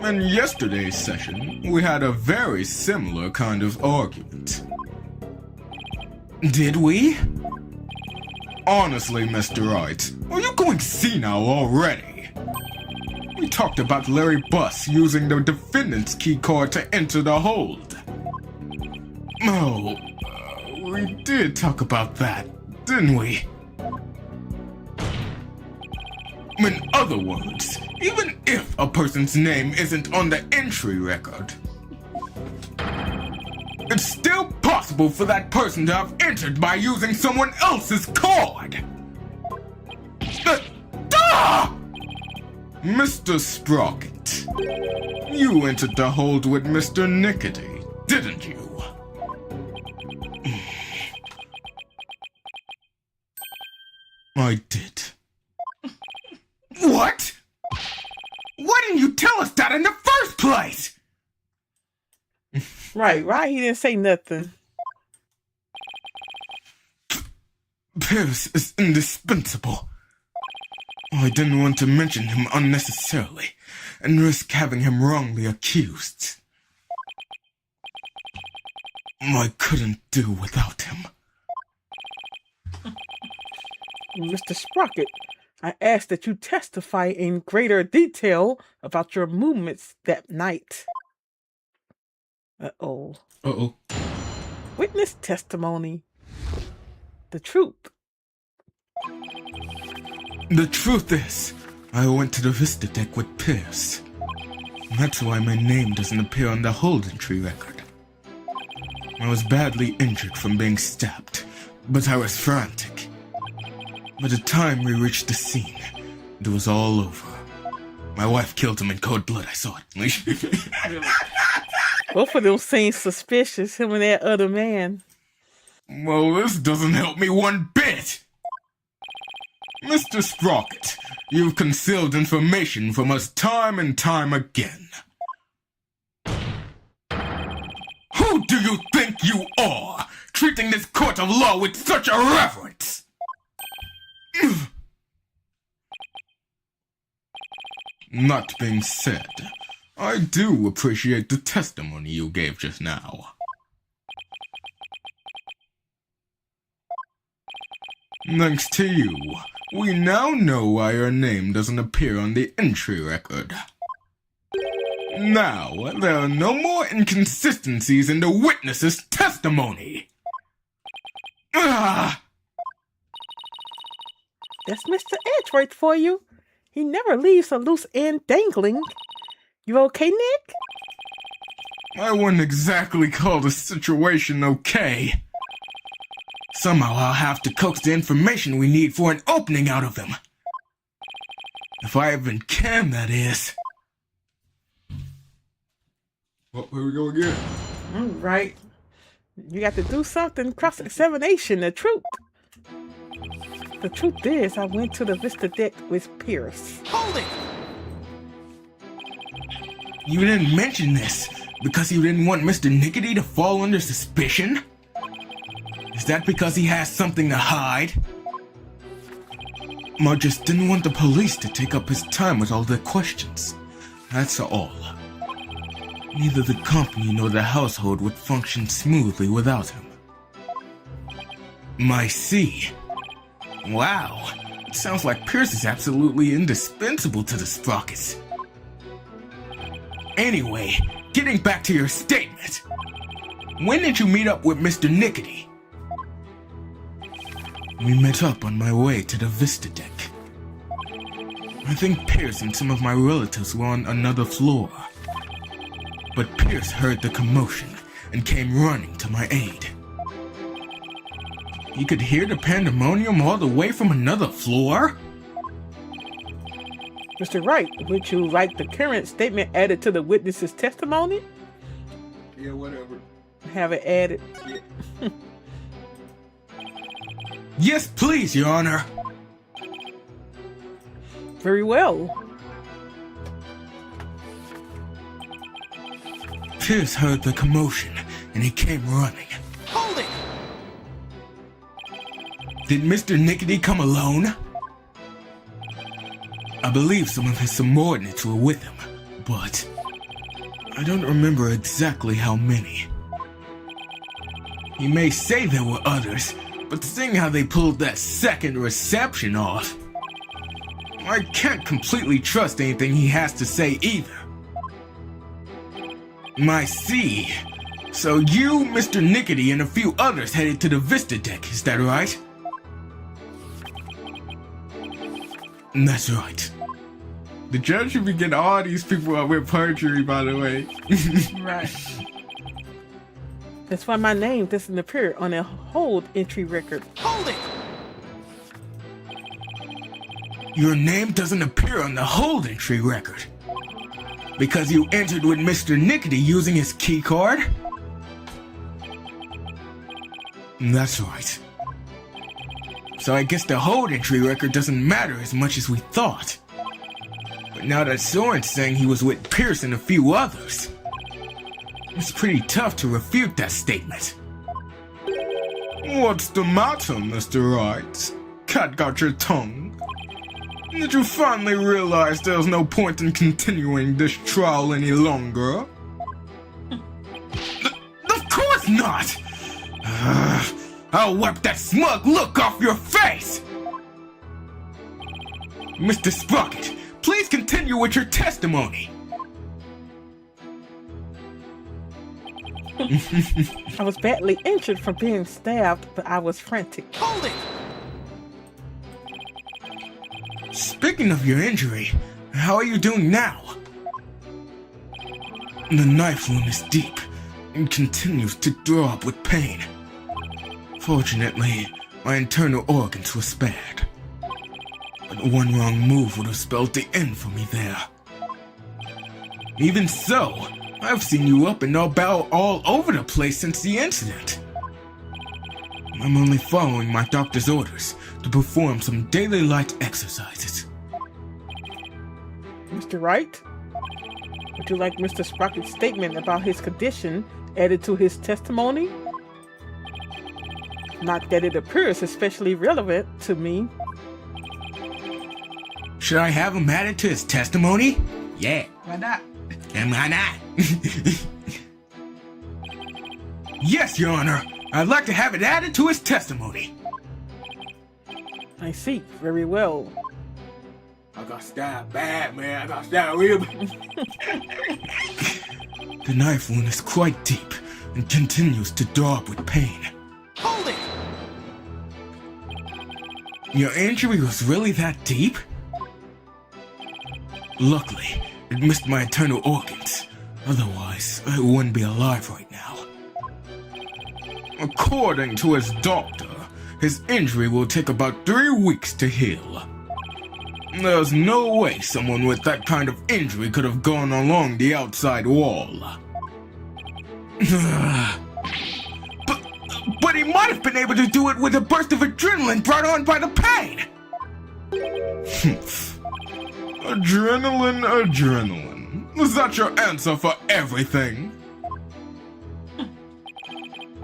In yesterday's session, we had a very similar kind of argument. Did we? Honestly, Mr. Wright, are you going senile already? We talked about Larry Buss using the defendant's key card to enter the hold. Oh, we did talk about that, didn't we? In other words, even if a person's name isn't on the entry record, it's still possible for that person to have entered by using someone else's card. Mr. Sprocket, you entered the hold with Mr. Nickety, didn't you? I did. What? Why didn't you tell us that in the first place? Right, he didn't say nothing. Pierce is indispensable. I didn't want to mention him unnecessarily and risk having him wrongly accused. I couldn't do without him. Mr. Sprocket, I ask that you testify in greater detail about your movements that night. Uh-oh. Uh-oh. Witness testimony. the truth. The truth is, I went to the Vista deck with Pierce. That's why my name doesn't appear on the hold entry record. I was badly injured from being stabbed, but I was frantic. By the time we reached the scene, it was all over. My wife killed him in cold blood, I saw it. Both of them seem suspicious, him and that other man. Well, this doesn't help me one bit! Mr. Sprocket, you've concealed information from us time and time again. Who do you think you are, treating this court of law with such irreverence? That being said, I do appreciate the testimony you gave just now. Thanks to you, we now know why your name doesn't appear on the entry record. Now, there are no more inconsistencies in the witness's testimony. Ah! That's Mr. Edgeworth for you. He never leaves a loose end dangling. You okay, Nick? I wouldn't exactly call the situation okay. Somehow I'll have to coax the information we need for an opening out of him. If I even can, that is. Oh, here we go again. Right. You got to do something. Cross-examination, the truth. The truth is, I went to the Vista deck with Pierce. Hold it! You didn't mention this because you didn't want Mr. Nickety to fall under suspicion? Is that because he has something to hide? Or just didn't want the police to take up his time with all the questions. That's all. Neither the company nor the household would function smoothly without him. I see. Wow. It sounds like Pierce is absolutely indispensable to the Sprockets. Anyway, getting back to your statement. When did you meet up with Mr. Nickety? We met up on my way to the Vista deck. I think Pierce and some of my relatives were on another floor. But Pierce heard the commotion and came running to my aid. He could hear the pandemonium all the way from another floor? Mr. Wright, would you like the current statement added to the witness's testimony? Yeah, whatever. Have it added. Yeah. Yes, please, Your Honor. Very well. Pierce heard the commotion and he came running. Hold it! Did Mr. Nickety come alone? I believe some of his subordinates were with him, but I don't remember exactly how many. He may say there were others, but seeing how they pulled that second reception off, I can't completely trust anything he has to say either. I see. So you, Mr. Nickety, and a few others headed to the Vista deck, is that right? That's right. The judge should be getting all these people up with perjury, by the way. Right. That's why my name doesn't appear on a hold entry record. Hold it! Your name doesn't appear on the hold entry record. Because you entered with Mr. Nickety using his key card? That's right. So I guess the hold entry record doesn't matter as much as we thought. But now that Soren's saying he was with Pierce and a few others, it's pretty tough to refute that statement. What's the matter, Mr. Wright? Cat got your tongue? Did you finally realize there's no point in continuing this trial any longer? Of course not! I'll wipe that smug look off your face! Mr. Sprocket, please continue with your testimony. I was badly injured from being stabbed, but I was frantic. Hold it! Speaking of your injury, how are you doing now? The knife wound is deep and continues to throb with pain. Fortunately, my internal organs were spared. But one wrong move would have spelled the end for me there. Even so, I've seen you up and about all over the place since the incident. I'm only following my doctor's orders to perform some daily light exercises. Mr. Wright? Would you like Mr. Sprocket's statement about his condition added to his testimony? Not that it appears especially relevant to me. Should I have him added to his testimony? Yeah. Why not? And why not? Yes, Your Honor. I'd like to have it added to his testimony. I see. Very well. I got stabbed bad, man. I got stabbed real bad. The knife wound is quite deep and continues to throb with pain. Hold it! Your injury was really that deep? Luckily, it missed my internal organs. Otherwise, I wouldn't be alive right now. According to his doctor, his injury will take about 3 weeks to heal. There's no way someone with that kind of injury could have gone along the outside wall. But he might have been able to do it with a burst of adrenaline brought on by the pain! Adrenaline. Is that your answer for everything?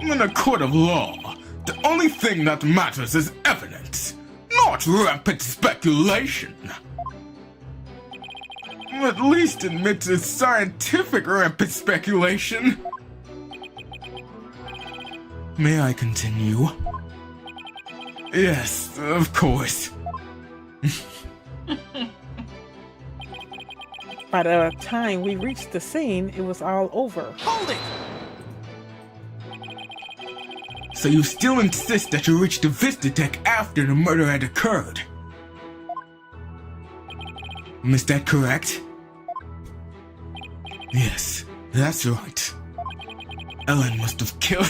In a court of law, the only thing that matters is evidence, not rampant speculation. At least admit it's scientific rampant speculation. May I continue? Yes, of course. By the time we reached the scene, it was all over. Hold it! So you still insist that you reached the Vista deck after the murder had occurred? Is that correct? Yes, that's right. Ellen must have killed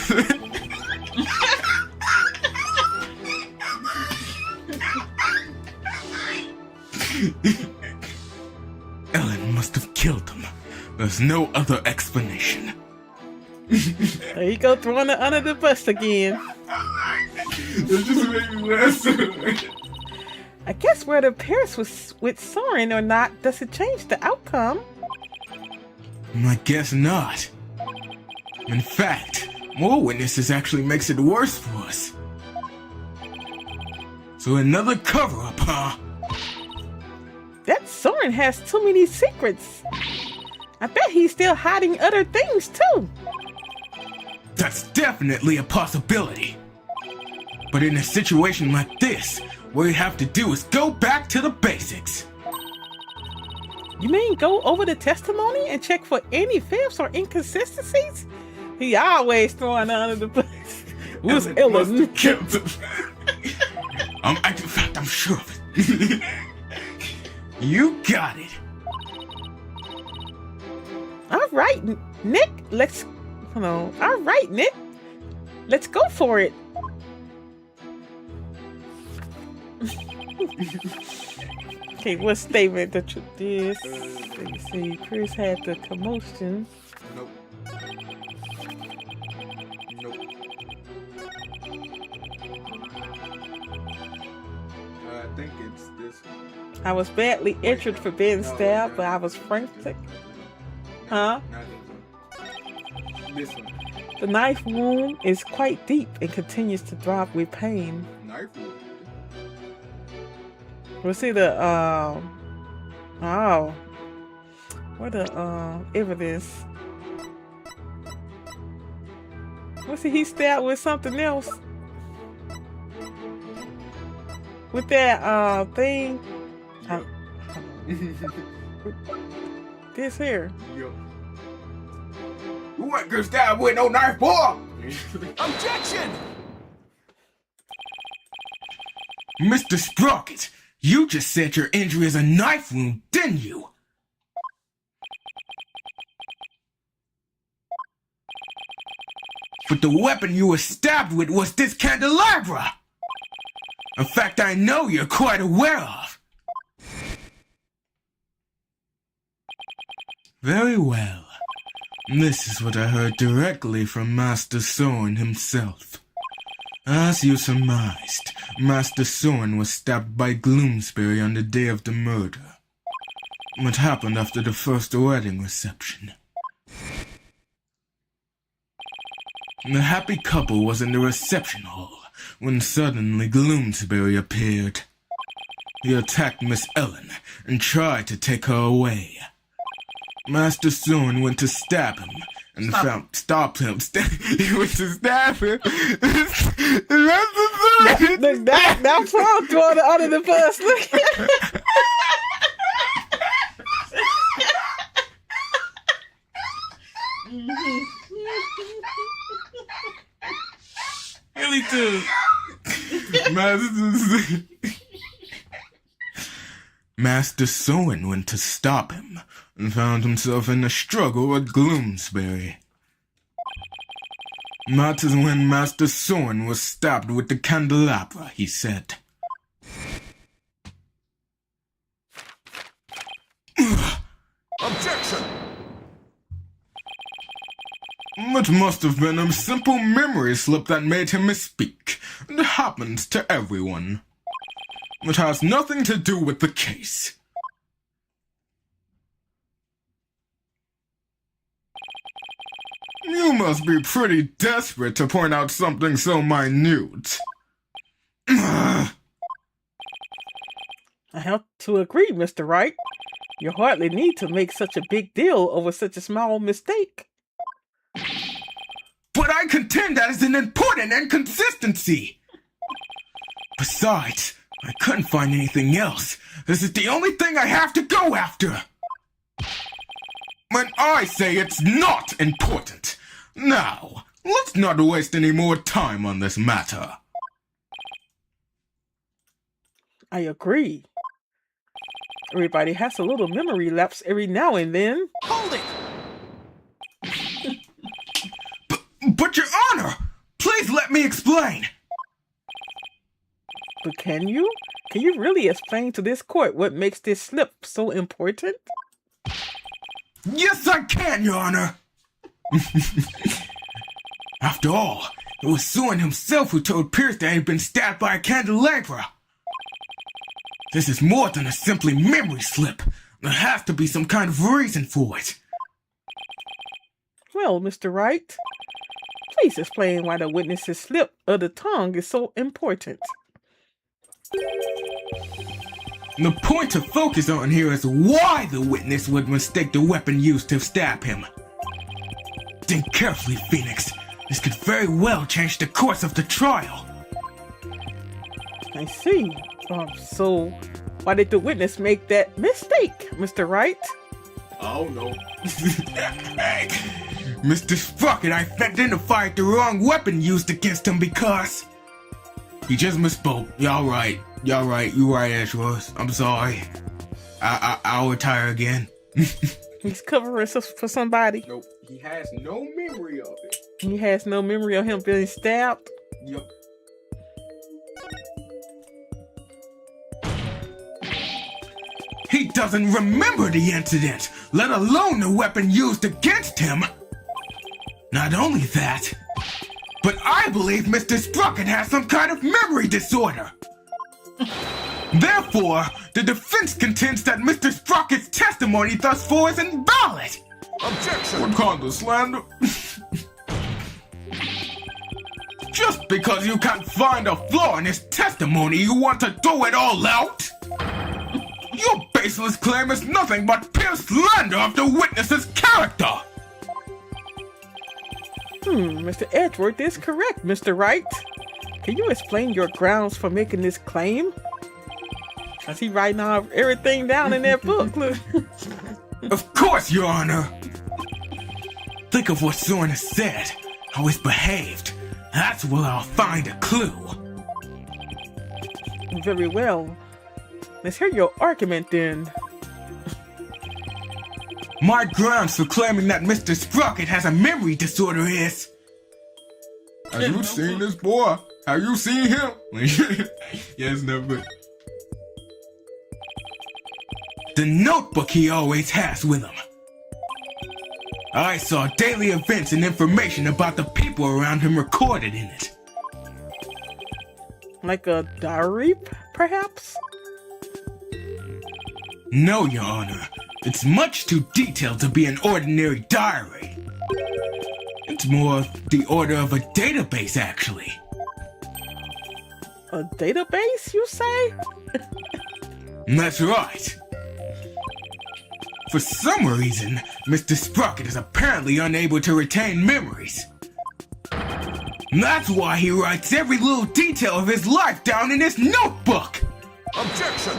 Ellen must have killed them. There's no other explanation. There you go, throwing it under the bus again. It just made me laugh. I guess whether Pierce was with Soren or not doesn't change the outcome. I guess not. In fact, more witnesses actually makes it worse for us. So another cover-up, huh? That Soren has too many secrets. I bet he's still hiding other things too. That's definitely a possibility. But in a situation like this, what we have to do is go back to the basics. You mean go over the testimony and check for any fibs or inconsistencies? He always throwing under the bus. Who's Ellen? In fact, I'm sure of it. You got it. All right, Nick. Let's. Hold on. All right, Nick. Let's go for it. Okay, what statement the truth is? Let me see. Chris had the commotion. Nope. Nope. I think it's this one. I was badly injured for being stabbed, but I was frantic. Huh? Not this one. The knife wound is quite deep and continues to throb with pain. Knife wound. We'll see the what the evidence. We'll see he stabbed with something else. With that thing. Yo. This here. Yo. You ain't gonna stab with no knife, boy! Objection! Mr. Sprocket, you just said your injury is a knife wound, didn't you? But the weapon you were stabbed with was this candelabra! A fact I know you're quite aware of. Very well. This is what I heard directly from Master Soren himself. As you surmised, Master Soren was stabbed by Gloomsbury on the day of the murder. What happened after the first wedding reception? The happy couple was in the reception hall when suddenly Gloomsbury appeared. He attacked Miss Ellen and tried to take her away. Master Soren went to stab him and stopped him. He went to stab him. Look, that Plum throwing it under the bus. Look. Really too. Master Soren went to stop him and found himself in a struggle with Gloomsbury. That is when Master Soren was stabbed with the candelabra, he said. Objection! It must have been a simple memory slip that made him misspeak. It happens to everyone. It has nothing to do with the case. You must be pretty desperate to point out something so minute. I have to agree, Mr. Wright. You hardly need to make such a big deal over such a small mistake. But I contend that is an important inconsistency. Besides, I couldn't find anything else. This is the only thing I have to go after. When I say it's not important. Now, let's not waste any more time on this matter. I agree. Everybody has a little memory lapse every now and then. Hold it! But Your Honor, please let me explain. But can you? Can you really explain to this court what makes this slip so important? Yes, I can, Your Honor. After all, it was Soren himself who told Pierce that he'd been stabbed by a candelabra. This is more than a simply memory slip. There has to be some kind of reason for it. Well, Mr. Wright, please explain why the witness's slip of the tongue is so important. The point to focus on here is why the witness would mistake the weapon used to stab him. Think carefully, Phoenix. This could very well change the course of the trial. I see. So, why did the witness make that mistake, Mr. Wright? Oh no. Mr. Sprocket, I identified the wrong weapon used against him because... He just misspoke. Y'all right, you right, Ashworth. I'm sorry. I'll retire again. He's covering for somebody. Nope. He has no memory of it. He has no memory of him being stabbed. Yup. He doesn't remember the incident, let alone the weapon used against him. Not only that, but I believe Mr. Sprocket has some kind of memory disorder. Therefore, the defense contends that Mr. Sprocket's testimony thus far is invalid. Objection! What kind of slander? Just because you can't find a flaw in his testimony, you want to throw it all out? Your baseless claim is nothing but pure slander of the witness's character! Mr. Edgeworth is correct, Mr. Wright. Can you explain your grounds for making this claim? Cause he writing all everything down in that book. Look. Of course, Your Honor. think of what Soren has said, how he's behaved. That's where I'll find a clue. Very well. Let's hear your argument then. My grounds for claiming that Mr. Sprocket has a memory disorder is... Have you seen this boy? Have you seen him? Yes, no, but... the notebook he always has with him. I saw daily events and information about the people around him recorded in it. Like a diary, perhaps? No, Your Honor. It's much too detailed to be an ordinary diary. It's more the order of a database, actually. A database, you say? That's right. For some reason, Mr. Sprocket is apparently unable to retain memories. That's why he writes every little detail of his life down in his notebook! Objection!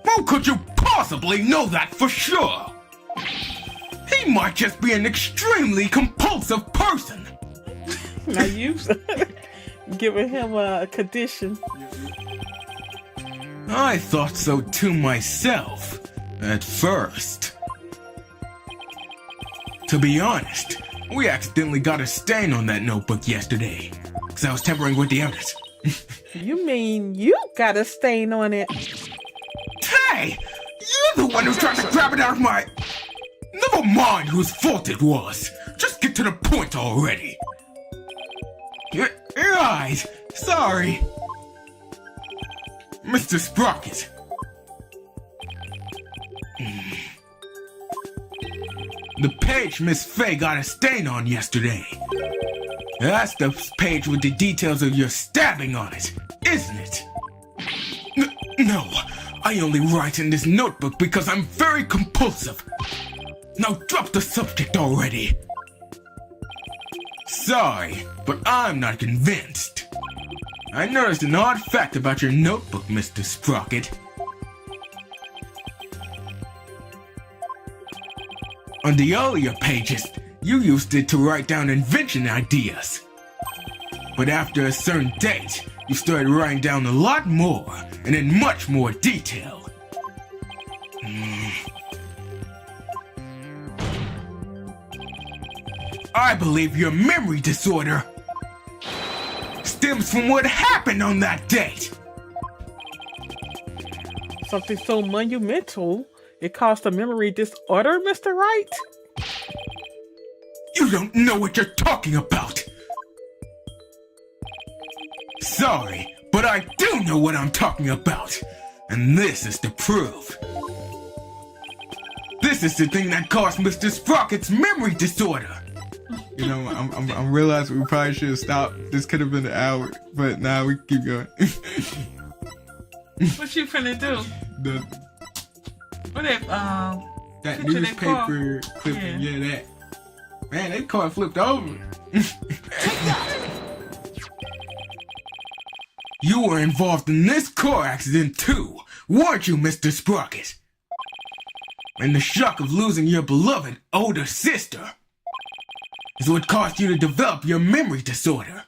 How could you possibly know that for sure? He might just be an extremely compulsive person. Now you giving him a condition. I thought so too myself, at first. To be honest, we accidentally got a stain on that notebook yesterday, because I was tampering with the evidence. You mean you got a stain on it? Hey! You're the one who tried to grab it out of my... Never mind whose fault it was. Just get to the point already. Right. Sorry. Mr. Sprocket. The page Miss Faye got a stain on yesterday. That's the page with the details of your stabbing on it, isn't it? No, I only write in this notebook because I'm very compulsive. Now drop the subject already. Sorry, but I'm not convinced. I noticed an odd fact about your notebook, Mr. Sprocket. On the earlier pages, you used it to write down invention ideas. But after a certain date, you started writing down a lot more and in much more detail. I believe your memory disorder stems from what happened on that date. Something so monumental, it caused a memory disorder, Mr. Wright? You don't know what you're talking about. Sorry, but I do know what I'm talking about. And this is the proof. This is the thing that caused Mr. Sprocket's memory disorder. You know, I'm realizing we probably should have stopped. This could have been an hour, but now we can keep going. What you finna do? What if, that picture that car? newspaper clipping, Yeah. yeah, that. Man, that car flipped over. You were involved in this car accident too, weren't you, Mr. Sprocket? And the shock of losing your beloved older sister is what caused you to develop your memory disorder.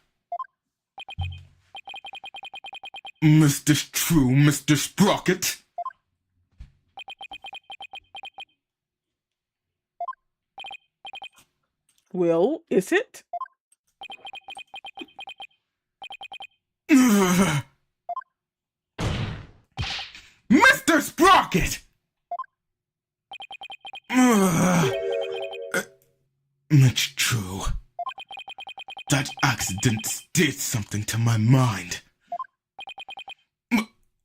Mr. Sprocket? well, is it? Mr. Sprocket! It's true. That accident did something to my mind.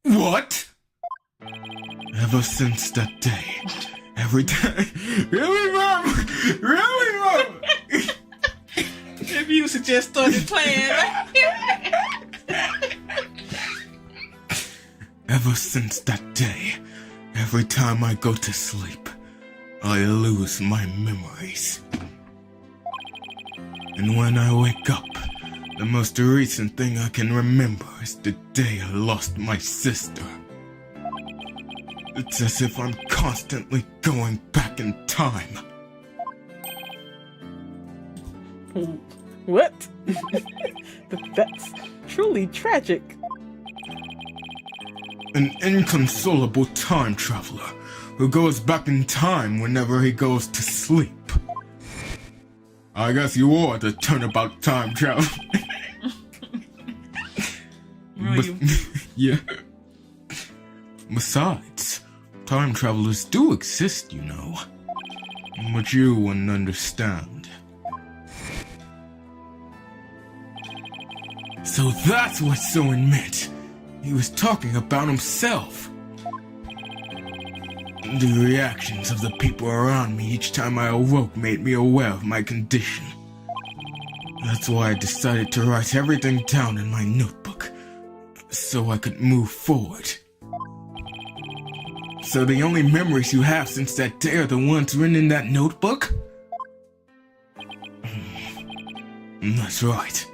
What? Ever since that day, every time... Really, Mom? Really, Mom? The music just started playing. Ever since that day, every time I go to sleep, I lose my memories. And when I wake up, the most recent thing I can remember is the day I lost my sister. It's as if I'm constantly going back in time. What? That's truly tragic. An inconsolable time traveler who goes back in time whenever he goes to sleep. I guess you are the Turnabout time traveler. Yeah. Besides, time travelers do exist, you know. But you wouldn't understand. So that's what Soren meant. He was talking about himself. The reactions of the people around me each time I awoke made me aware of my condition. That's why I decided to write everything down in my notebook, so I could move forward. So the only memories you have since that day are the ones written in that notebook? That's right.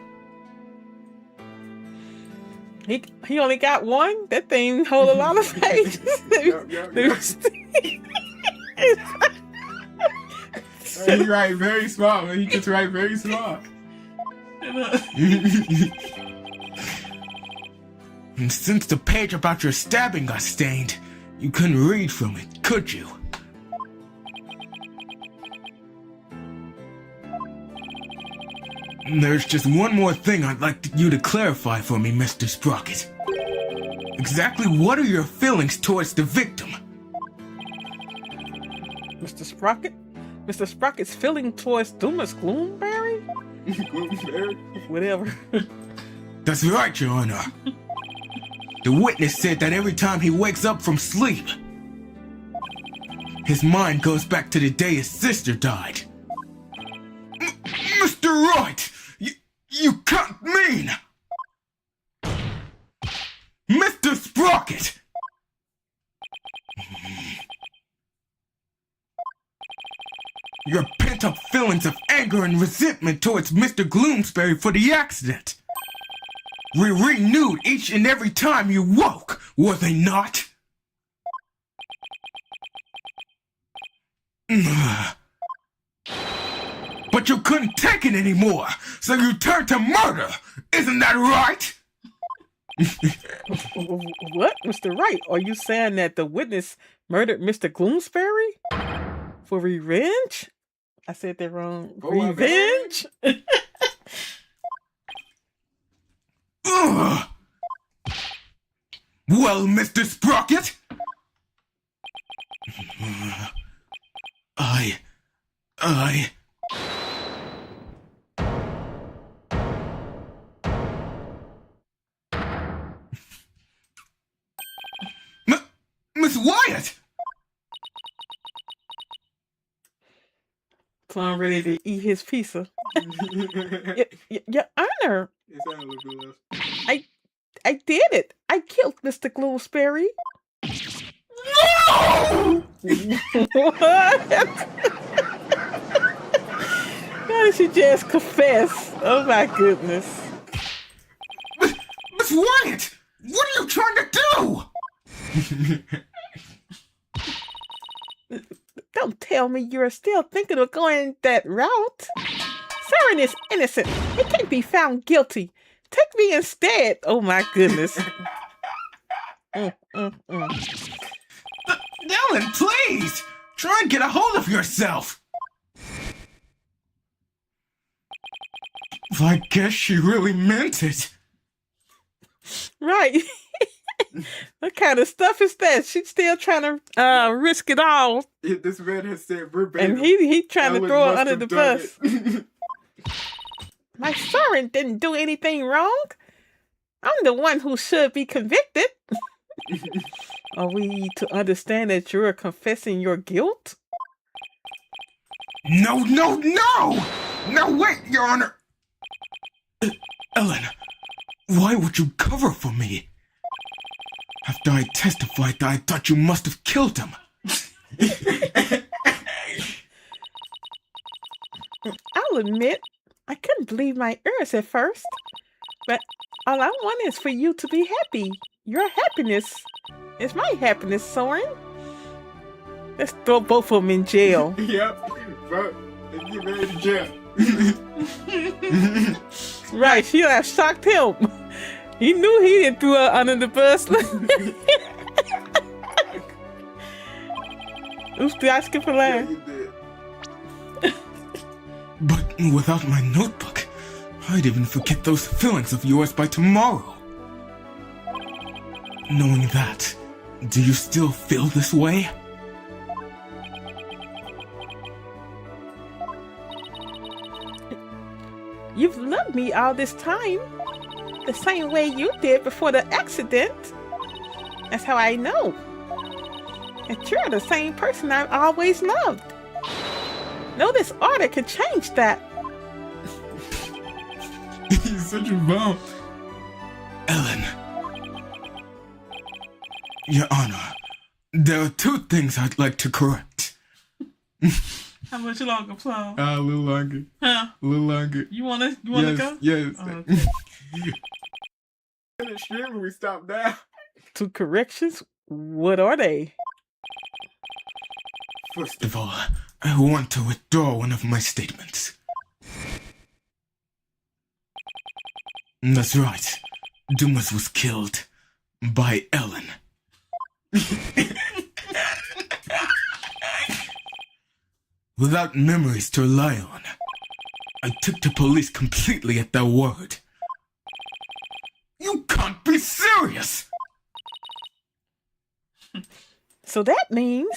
He only got one? That thing hold a lot of pages. He write very small, man. He just write very small. And since the page about your stabbing got stained, you couldn't read from it, could you? There's just one more thing I'd like you to clarify for me, Mr. Sprocket. Exactly what are your feelings towards the victim? Mr. Sprocket? Mr. Sprocket's feeling towards Dumas Gloomberry? Gloomberry? Whatever. That's right, Your Honor. The witness said that every time he wakes up from sleep, his mind goes back to the day his sister died. Mr. Wright! You can't mean! Mr. Sprocket! Your pent-up feelings of anger and resentment towards Mr. Gloomsbury for the accident were renewed each and every time you woke, were they not? But you couldn't take it anymore, so you turned to murder, isn't that right? What, Mr. Wright? Are you saying that the witness murdered Mr. Gloomsbury? For revenge? I said that wrong. Revenge? Well, Mr. Sprocket? Miss Wyatt! So I'm ready to eat his pizza. Your Honor, It sounded a little bit less. I did it. I killed Mr. Gloomsbury. No! What? How did she just confess? Oh my goodness. Miss Wyatt! What are you trying to do? Don't tell me you're still thinking of going that route. Soren is innocent. He can't be found guilty. Take me instead. Oh my goodness. Ellen, please! Try and get a hold of yourself! I guess she really meant it. Right. What kind of stuff is that? She's still trying to risk it all. This man has said verbatim. And he trying to Ellen throw her must under have the done bus. it. My Soren didn't do anything wrong. I'm the one who should be convicted. Are we to understand that you're confessing your guilt? No! No, wait, Your Honor! Ellen, why would you cover for me? After I testified that I thought you must have killed him. I'll admit, I couldn't believe my ears at first. But all I want is for you to be happy. Your happiness is my happiness, Soren. Let's throw both of them in jail. Yep. Bro, let's get ready to jail. Right, she have shocked him. He knew he didn't throw her under the bus. Oops, did I skip a Yeah, line? you did. But without my notebook, I'd even forget those feelings of yours by tomorrow. Knowing that, do you still feel this way? You've loved me all this time. The same way you did before the accident. That's how I know. That you're the same person I've always loved. No, this order could change that. You're such a bum. Ellen. Your Honor, there are two things I'd like to correct. How much longer, Plum? A little longer. Huh? A little longer. You wanna Yes, go? yes. Oh, okay. In the stream, we stopped down. Two corrections? What are they? First of all, I want to withdraw one of my statements. That's right. Dumas was killed by Ellen. Without memories to rely on, I took the police completely at their word. You can't be serious! So that means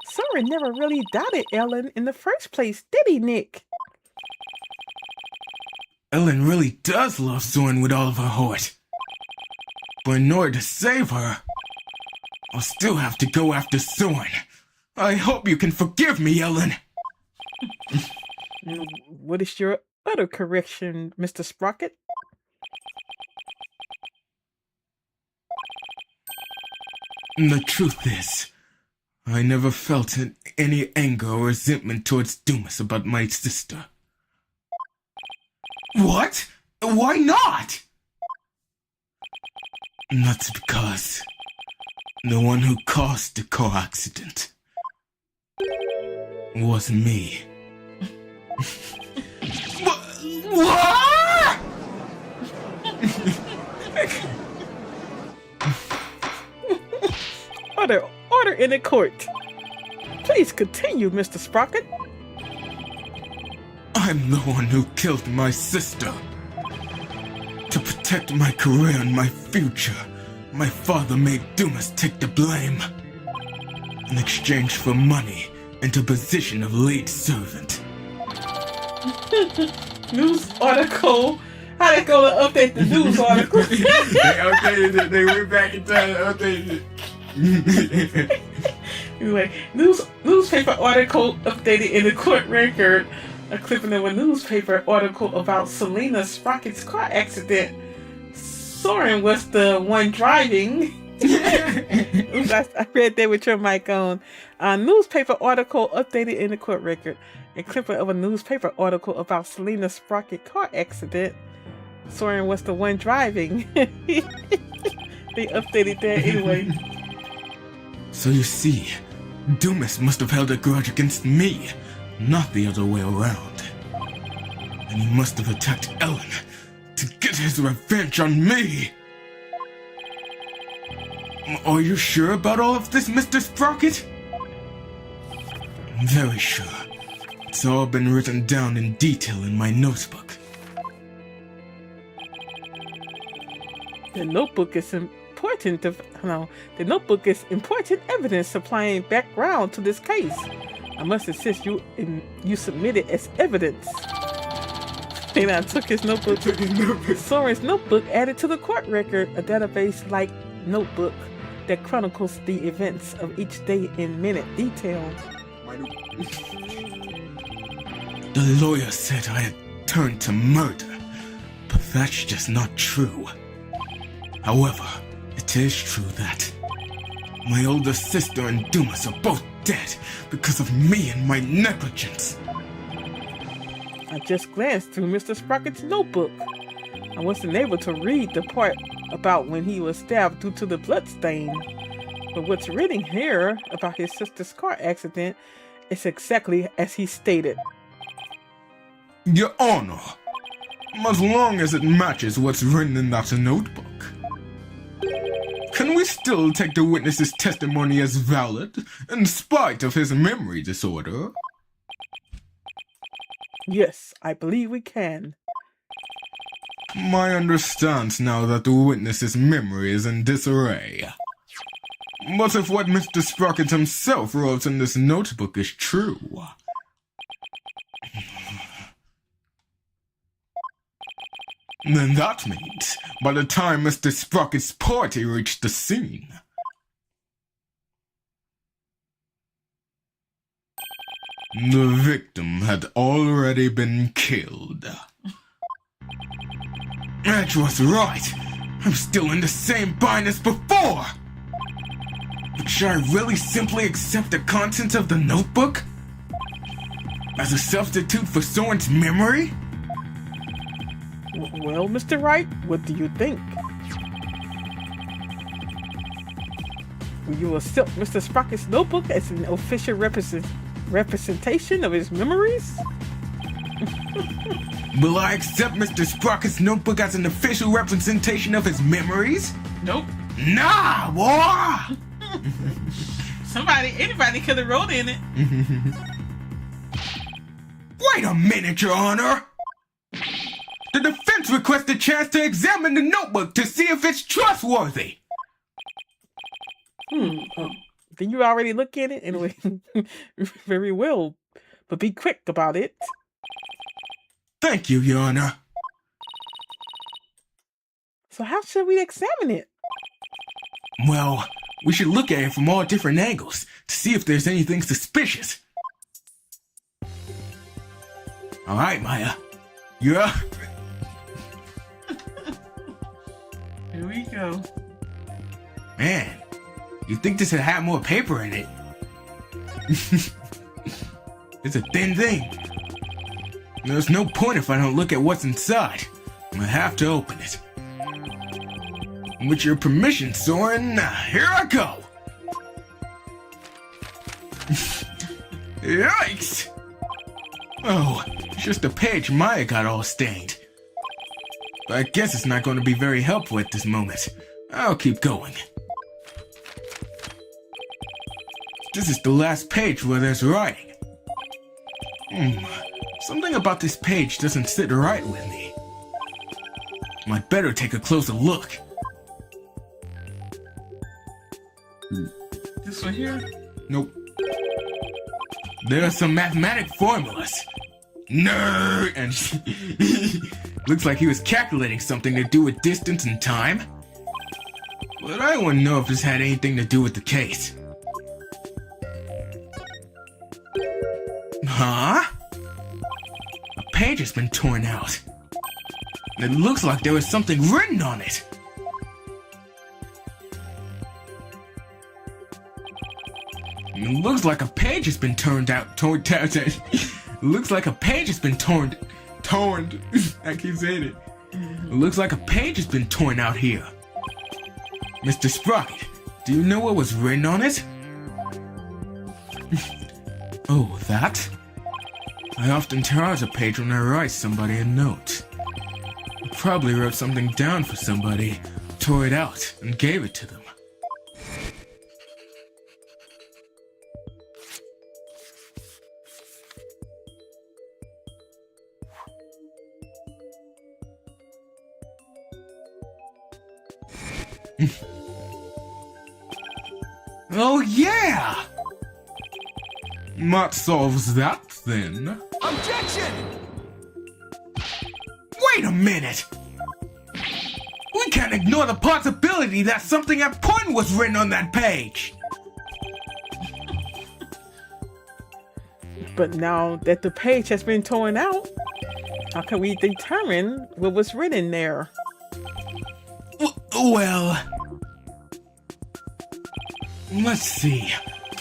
Soren never really doubted Ellen in the first place, did he, Nick? Ellen really does love Soren with all of her heart. But in order to save her, I'll still have to go after Soren. I hope you can forgive me, Ellen. What is your other correction, Mr. Sprocket? The truth is, I never felt any anger or resentment towards Dumas about my sister. What? Why not? That's because the one who caused the car accident was me. What? Order in the court. Please continue, Mr. Sprocket. I'm the one who killed my sister. To protect my career and my future, my father made Dumas take the blame. In exchange for money and a position of lead servant. News article. How they go to update the news article? They updated it. They went back in time and updated it. Anyway, newspaper article updated in the court record. A clipping of a newspaper article about Selena Sprocket's car accident. Soren was the one driving. Oops, I read that with your mic on. A newspaper article updated in the court record. A clipping of a newspaper article about Selena Sprocket car accident. Soren was the one driving. They updated that anyway. So you see, Dumas must have held a grudge against me, not the other way around. And he must have attacked Ellen to get his revenge on me. Are you sure about all of this, Mr. Sprocket? Very sure. It's all been written down in detail in my notebook. The notebook is important. The notebook is important evidence supplying background to this case. I must insist you submit it as evidence. And I took his notebook. Soren's notebook added to the court record, a database-like notebook that chronicles the events of each day in minute detail. The lawyer said I had turned to murder, but that's just not true. However, it is true that my older sister and Dumas are both dead because of me and my negligence. I just glanced through Mr. Sprocket's notebook. I wasn't able to read the part about when he was stabbed due to the blood stain. But what's written here about his sister's car accident is exactly as he stated. Your Honor, as long as it matches what's written in that notebook. Can we still take the witness's testimony as valid, in spite of his memory disorder? Yes, I believe we can. I understand now that the witness's memory is in disarray. But if what Mr. Sprocket himself wrote in this notebook is true... then that means, by the time Mr. Sprocket's party reached the scene, the victim had already been killed. Edge was right. I'm still in the same bind as before. But should I really simply accept the contents of the notebook? As a substitute for someone's memory? Well, Mr. Wright, what do you think? Will you accept Mr. Sprocket's notebook as an official representation of his memories? Will I accept Mr. Sprocket's notebook as an official representation of his memories? Nope. Nah, boy! Anybody could have wrote in it. Wait a minute, Your Honor! The defense requests a chance to examine the notebook to see if it's trustworthy. Then you already look at it anyway. Very well, but be quick about it. Thank you, Your Honor. So how should we examine it? Well, we should look at it from all different angles to see if there's anything suspicious. All right, Maya. You're up. Here we go. Man, you'd think this had had more paper in it. It's a thin thing. There's no point if I don't look at what's inside. I'm gonna have to open it. With your permission, Soren, here I go. Yikes! Oh, it's just a page Maya got all stained. But I guess it's not going to be very helpful at this moment. I'll keep going. This is the last page where there's writing. Something about this page doesn't sit right with me. I'd better take a closer look. This one here? Nope. There are some mathematic formulas. Nerd! And looks like he was calculating something to do with distance and time. But I don't want to know if this had anything to do with the case. Huh? A page has been torn out. It looks like there was something written on it. It looks like a page has been torn out. Looks like a page has been torn. I keep saying it. It looks like a page has been torn out here. Mr. Sprocket, do you know what was written on it? Oh, that? I often tear out a page when I write somebody a note. I probably wrote something down for somebody, tore it out, and gave it to them. Oh yeah! That solves that then. Objection! Wait a minute! We can't ignore the possibility that something important was written on that page! But now that the page has been torn out, how can we determine what was written there? Well... let's see.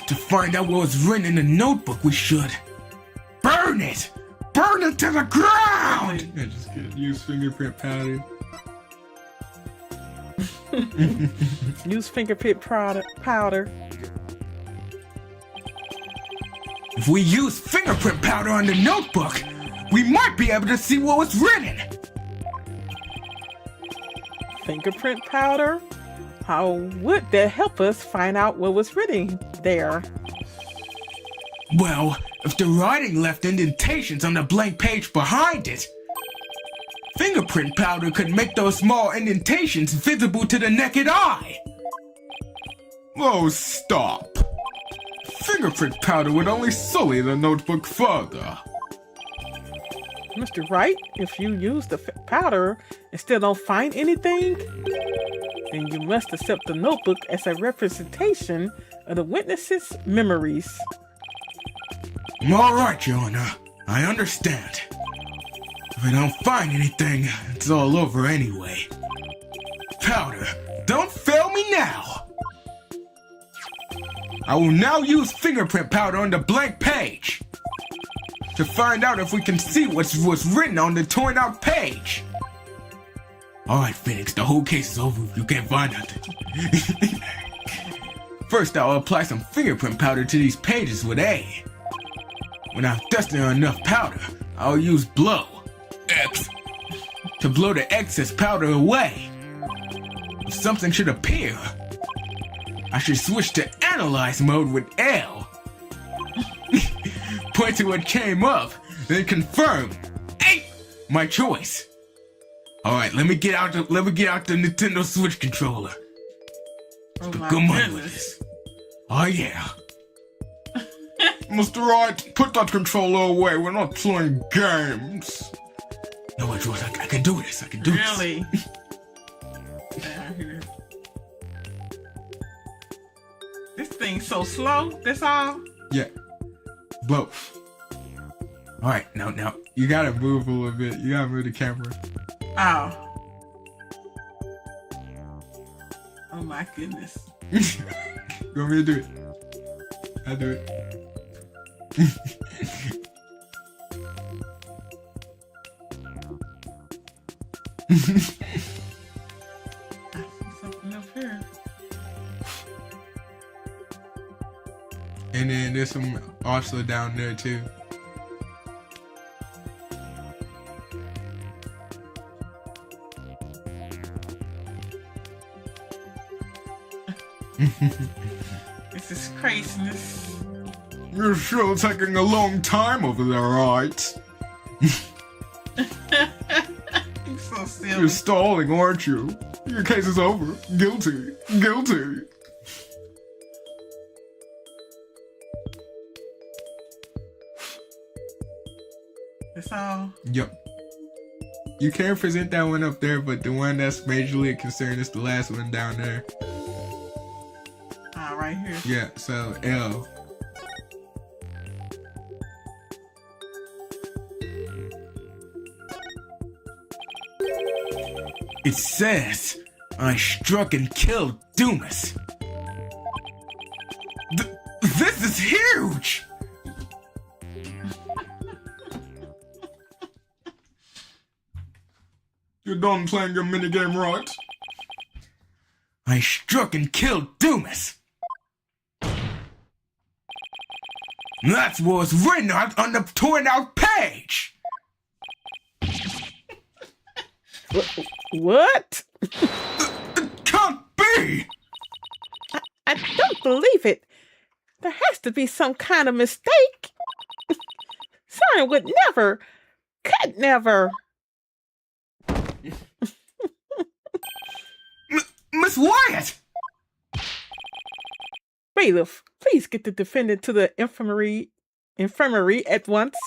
To find out what was written in the notebook, we should... burn it! Burn it to the ground! I just kidding. Use fingerprint powder. Use fingerprint powder. If we use fingerprint powder on the notebook, we might be able to see what was written. Fingerprint powder? How would that help us find out what was written there? Well, if the writing left indentations on the blank page behind it, fingerprint powder could make those small indentations visible to the naked eye. Oh, stop. Fingerprint powder would only sully the notebook further. Mr. Wright, if you use the powder and still don't find anything, then you must accept the notebook as a representation of the witness's memories. All right, Your Honor. I understand. If I don't find anything, it's all over anyway. Powder, don't fail me now! I will now use fingerprint powder on the blank page to find out if we can see what's written on the torn out page. Alright, Phoenix, the whole case is over if you can't find nothing. First, I'll apply some fingerprint powder to these pages with A. When I've dusted on enough powder, I'll use blow, X, to blow the excess powder away. If something should appear, I should switch to analyze mode with L. Point to what came up, then confirm. Hey, my choice. All right, let me get out the Nintendo Switch controller. Oh my Good money with goodness. this. Oh yeah. Mr. Wright, put that controller away. We're not playing games. No, George, I can do this. I can do this. Really? This thing's so slow, that's all? Yeah. Both. All right, now. You gotta move a little bit. You gotta move the camera. Oh. Oh my goodness. You want me to do it? I'll do it. I see something up here. And then there's some also down there too. This is craziness. You're sure taking a long time over there, right? You're so silly. You're stalling, aren't you? Your case is over. Guilty. Guilty. That's all. Yep. You can present that one up there, but the one that's majorly concerned is the last one down there. Right here. Yeah, so L. It says, I struck and killed Dumas. This is huge! You're done playing your minigame, right? I struck and killed Dumas. That's what's written on the torn out page. What? It can't be. I don't believe it. There has to be some kind of mistake. Soren would never, could never. Miss Wyatt! Bailiff, please get the defendant to the infirmary at once.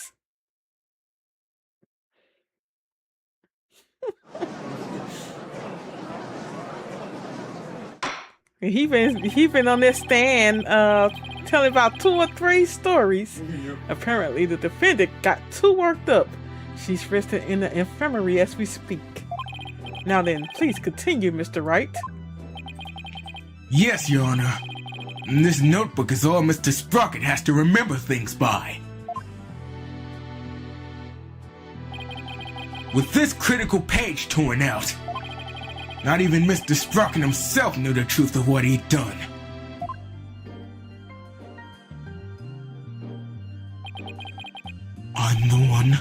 He been on this stand telling about 2 or 3 stories. Yep. Apparently the defendant got too worked up. She's resting in the infirmary as we speak. Now then, please continue, Mr. Wright. Yes, Your Honor. This notebook is all Mr. Sprocket has to remember things by. With this critical page torn out, not even Mr. Sprocket himself knew the truth of what he'd done. I'm the one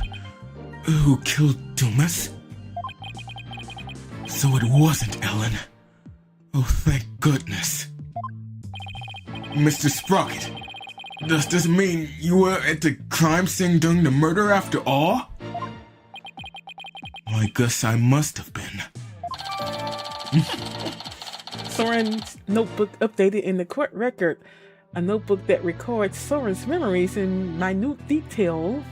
Who killed Dumas? So it wasn't Ellen. Oh, thank goodness. Mr. Sprocket, does this mean you were at the crime scene during the murder after all? I guess I must have been. Soren's notebook updated in the court record. A notebook that records Soren's memories in minute detail.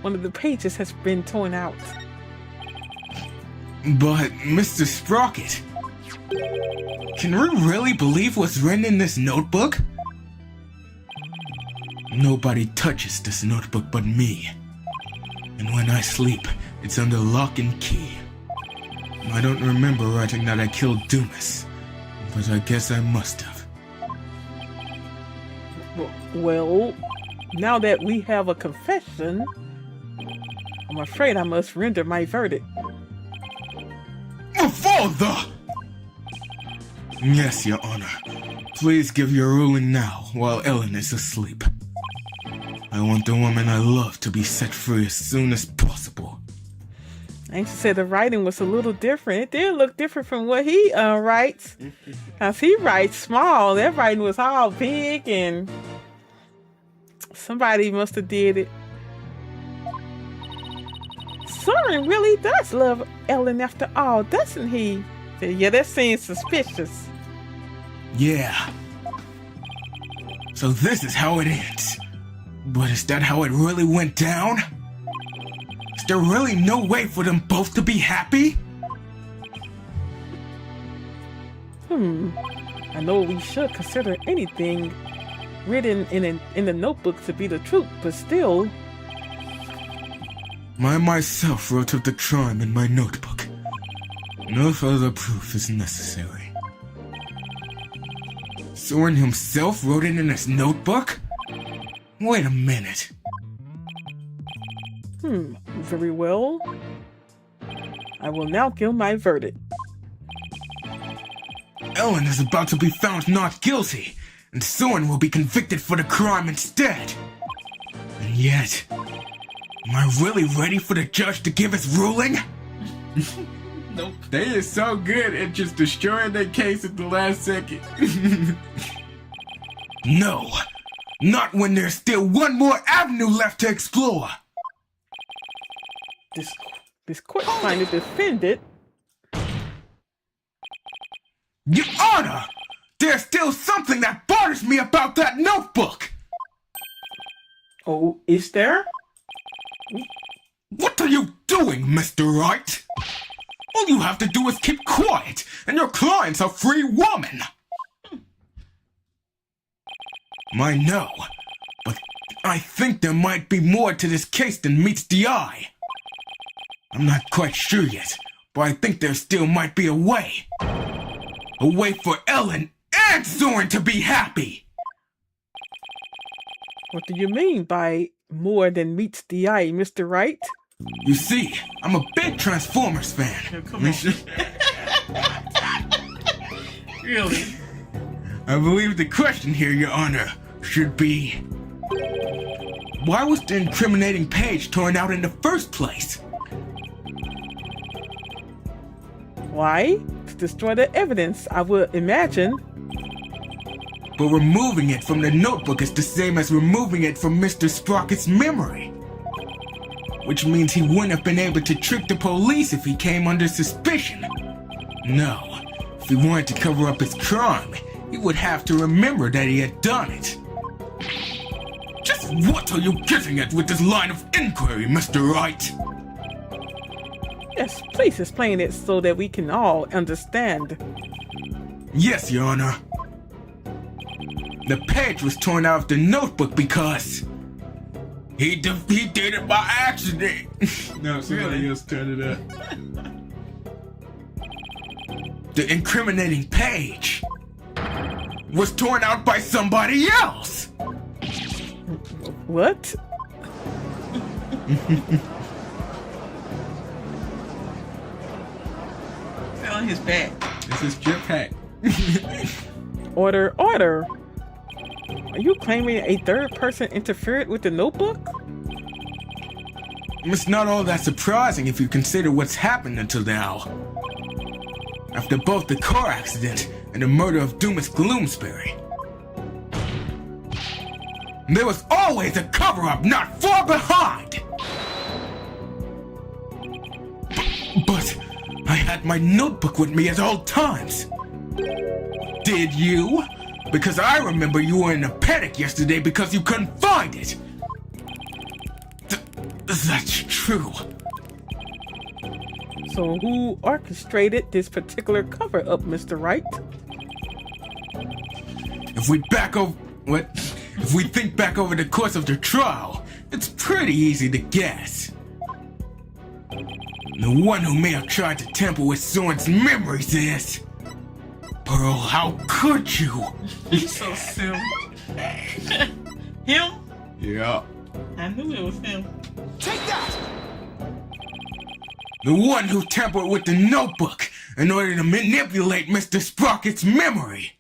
One of the pages has been torn out. But, Mr. Sprocket, can we really believe what's written in this notebook? Nobody touches this notebook but me. And when I sleep, it's under lock and key. I don't remember writing that I killed Dumas, but I guess I must have. Well, now that we have a confession, I'm afraid I must render my verdict. Father! Yes, Your Honor. Please give your ruling now, while Ellen is asleep. I want the woman I love to be set free as soon as possible. I used to say the writing was a little different. It did look different from what he writes. As he writes small, that writing was all big, and somebody must have did it. Soren really does love Ellen after all, doesn't he? Yeah, that seems suspicious. Yeah. So this is how it ends. But is that how it really went down? Is there really no way for them both to be happy? I know we should consider anything written in the notebook to be the truth, but still. I myself wrote of the crime in my notebook. No further proof is necessary. Soren himself wrote it in his notebook? Wait a minute. Very well. I will now give my verdict. Ellen is about to be found not guilty, and Soren will be convicted for the crime instead. And yet, am I really ready for the judge to give his ruling? Nope. They is so good at just destroying their case at the last second. No, not when there's still one more avenue left to explore. This court finally defended. Your Honor, there's still something that bothers me about that notebook. Oh, is there? What are you doing, Mr. Wright? All you have to do is keep quiet, and your client's a free woman. I know, but I think there might be more to this case than meets the eye. I'm not quite sure yet, but I think there still might be a way. A way for Ellen and Soren to be happy. What do you mean by more than meets the eye, Mr. Wright? You see, I'm a big Transformers fan. Come on. Really? I believe the question here, Your Honor, should be, why was the incriminating page torn out in the first place? Why? To destroy the evidence, I would imagine. But removing it from the notebook is the same as removing it from Mr. Sprocket's memory. Which means he wouldn't have been able to trick the police if he came under suspicion. No, if he wanted to cover up his crime, he would have to remember that he had done it. Just what are you getting at with this line of inquiry, Mr. Wright? Yes, please explain it so that we can all understand. Yes, Your Honor. The page was torn out of the notebook because he did it by accident. No, somebody else turned it up. The incriminating page was torn out by somebody else. What? On his back. This is Chip Hack. Order, order. Are you claiming a third person interfered with the notebook? It's not all that surprising if you consider what's happened until now. After both the car accident and the murder of Dumas Gloomsbury, there was always a cover-up not far behind! But I had my notebook with me at all times. Did you? Because I remember you were in a panic yesterday because you couldn't find it. That's true. So who orchestrated this particular cover-up, Mr. Wright? If we think back over the course of the trial, it's pretty easy to guess. The one who may have tried to tamper with Soren's memories is... Pearl, how could you? He's so silly. Him? Yeah. I knew it was him. Take that! The one who tampered with the notebook in order to manipulate Mr. Sprocket's memory.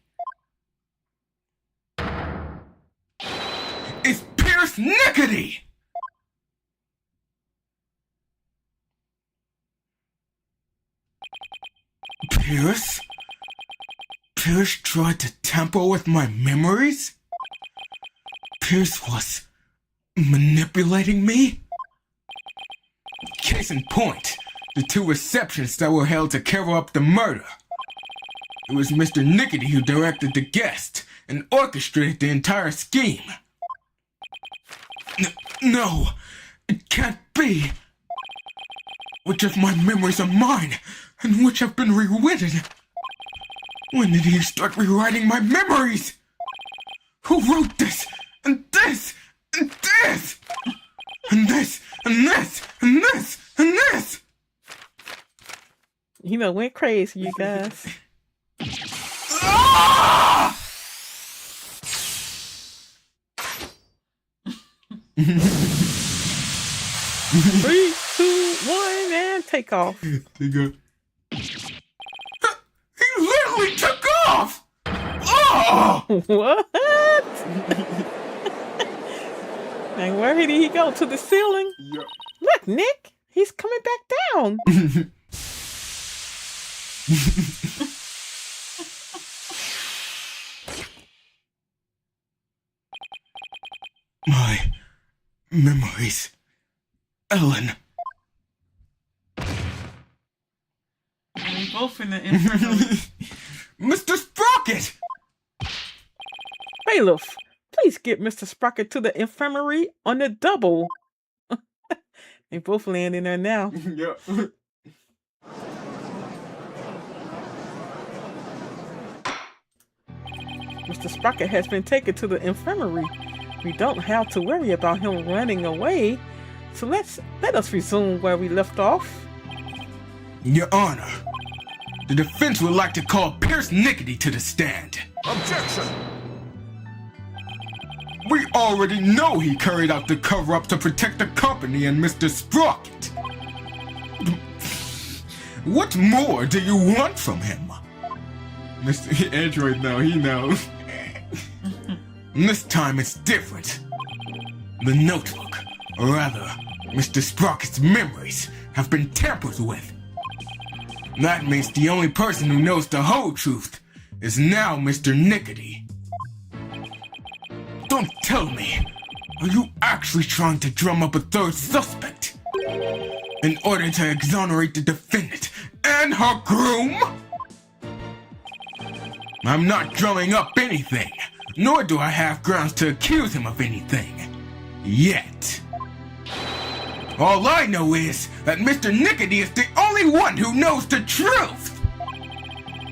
It's Pierce Nickety! Pierce? Pierce tried to tamper with my memories? Pierce was manipulating me? Case in point, the two receptions that were held to cover up the murder. It was Mr. Nickety who directed the guest and orchestrated the entire scheme. No, it can't be. Which of my memories are mine, and which have been rewritten? When did he start rewriting my memories? Who wrote this, and this, and this, and this, and this, and this, and this? He done went crazy, you guys. Ah! 3, 2, 1, and take off. They go. He literally took off! Oh! What? And where did he go? To the ceiling? Yeah. Look, Nick, he's coming back down. My memories. Ellen. We both in the infirmary. Mr. Sprocket! Bailiff, please get Mr. Sprocket to the infirmary on the double. They both land in there now. Yeah. Mr. Sprocket has been taken to the infirmary. We don't have to worry about him running away. So let us resume where we left off. Your Honor, the defense would like to call Pierce Nickety to the stand. Objection! We already know he carried out the cover-up to protect the company and Mr. Sprocket. What more do you want from him? Mr. Android, no, he knows. This time it's different. The notebook, or rather, Mr. Sprocket's memories, have been tampered with. That means the only person who knows the whole truth is now Mr. Nickety. Don't tell me, are you actually trying to drum up a third suspect? In order to exonerate the defendant and her groom? I'm not drumming up anything, nor do I have grounds to accuse him of anything. Yet. All I know is that Mr. Nickety is the only one who knows the truth.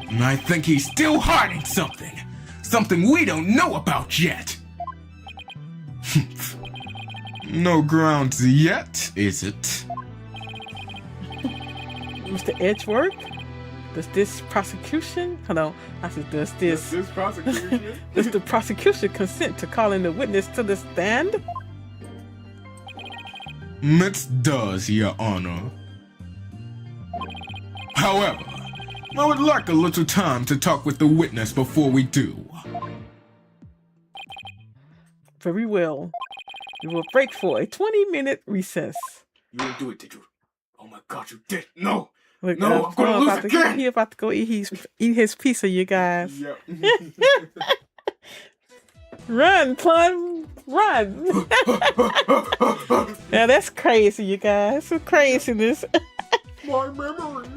And I think he's still hiding something. Something we don't know about yet. No grounds yet, is it? Mr. Edgeworth, does this prosecution, hold on, I said, does this prosecution? does the prosecution consent to calling the witness to the stand? It does, Your Honor. However, I would like a little time to talk with the witness before we do. Very well. We will break for a 20-minute recess. You didn't do it, did you? Oh my God, you did. No. Look, No, I'm gonna lose again. He about to go eat his pizza, you guys. Yep. Run, Plum, run. Now that's crazy, you guys. Some craziness. My memories.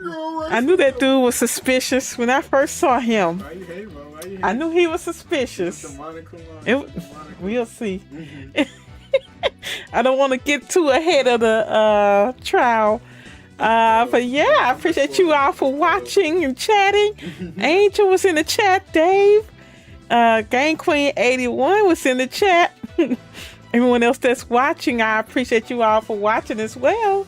I knew that dude was suspicious when I first saw him. Why you hate him? Why you hate I knew he was suspicious. We'll see. I don't want to get too ahead of the trial. But yeah, I appreciate you all for watching and chatting. Angel was in the chat, Dave. Game Queen 81 was in the chat. Everyone else that's watching, I appreciate you all for watching as well.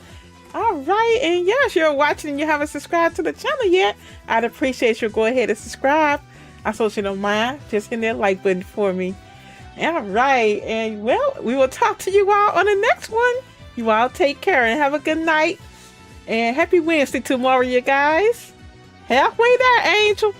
All right, and yeah, if you're watching and you haven't subscribed to the channel yet, I'd appreciate you go ahead and subscribe. I hope you don't mind. Just hit that like button for me. All right, and well, we will talk to you all on the next one. You all take care and have a good night. And happy Wednesday tomorrow, you guys. Halfway there, Angel.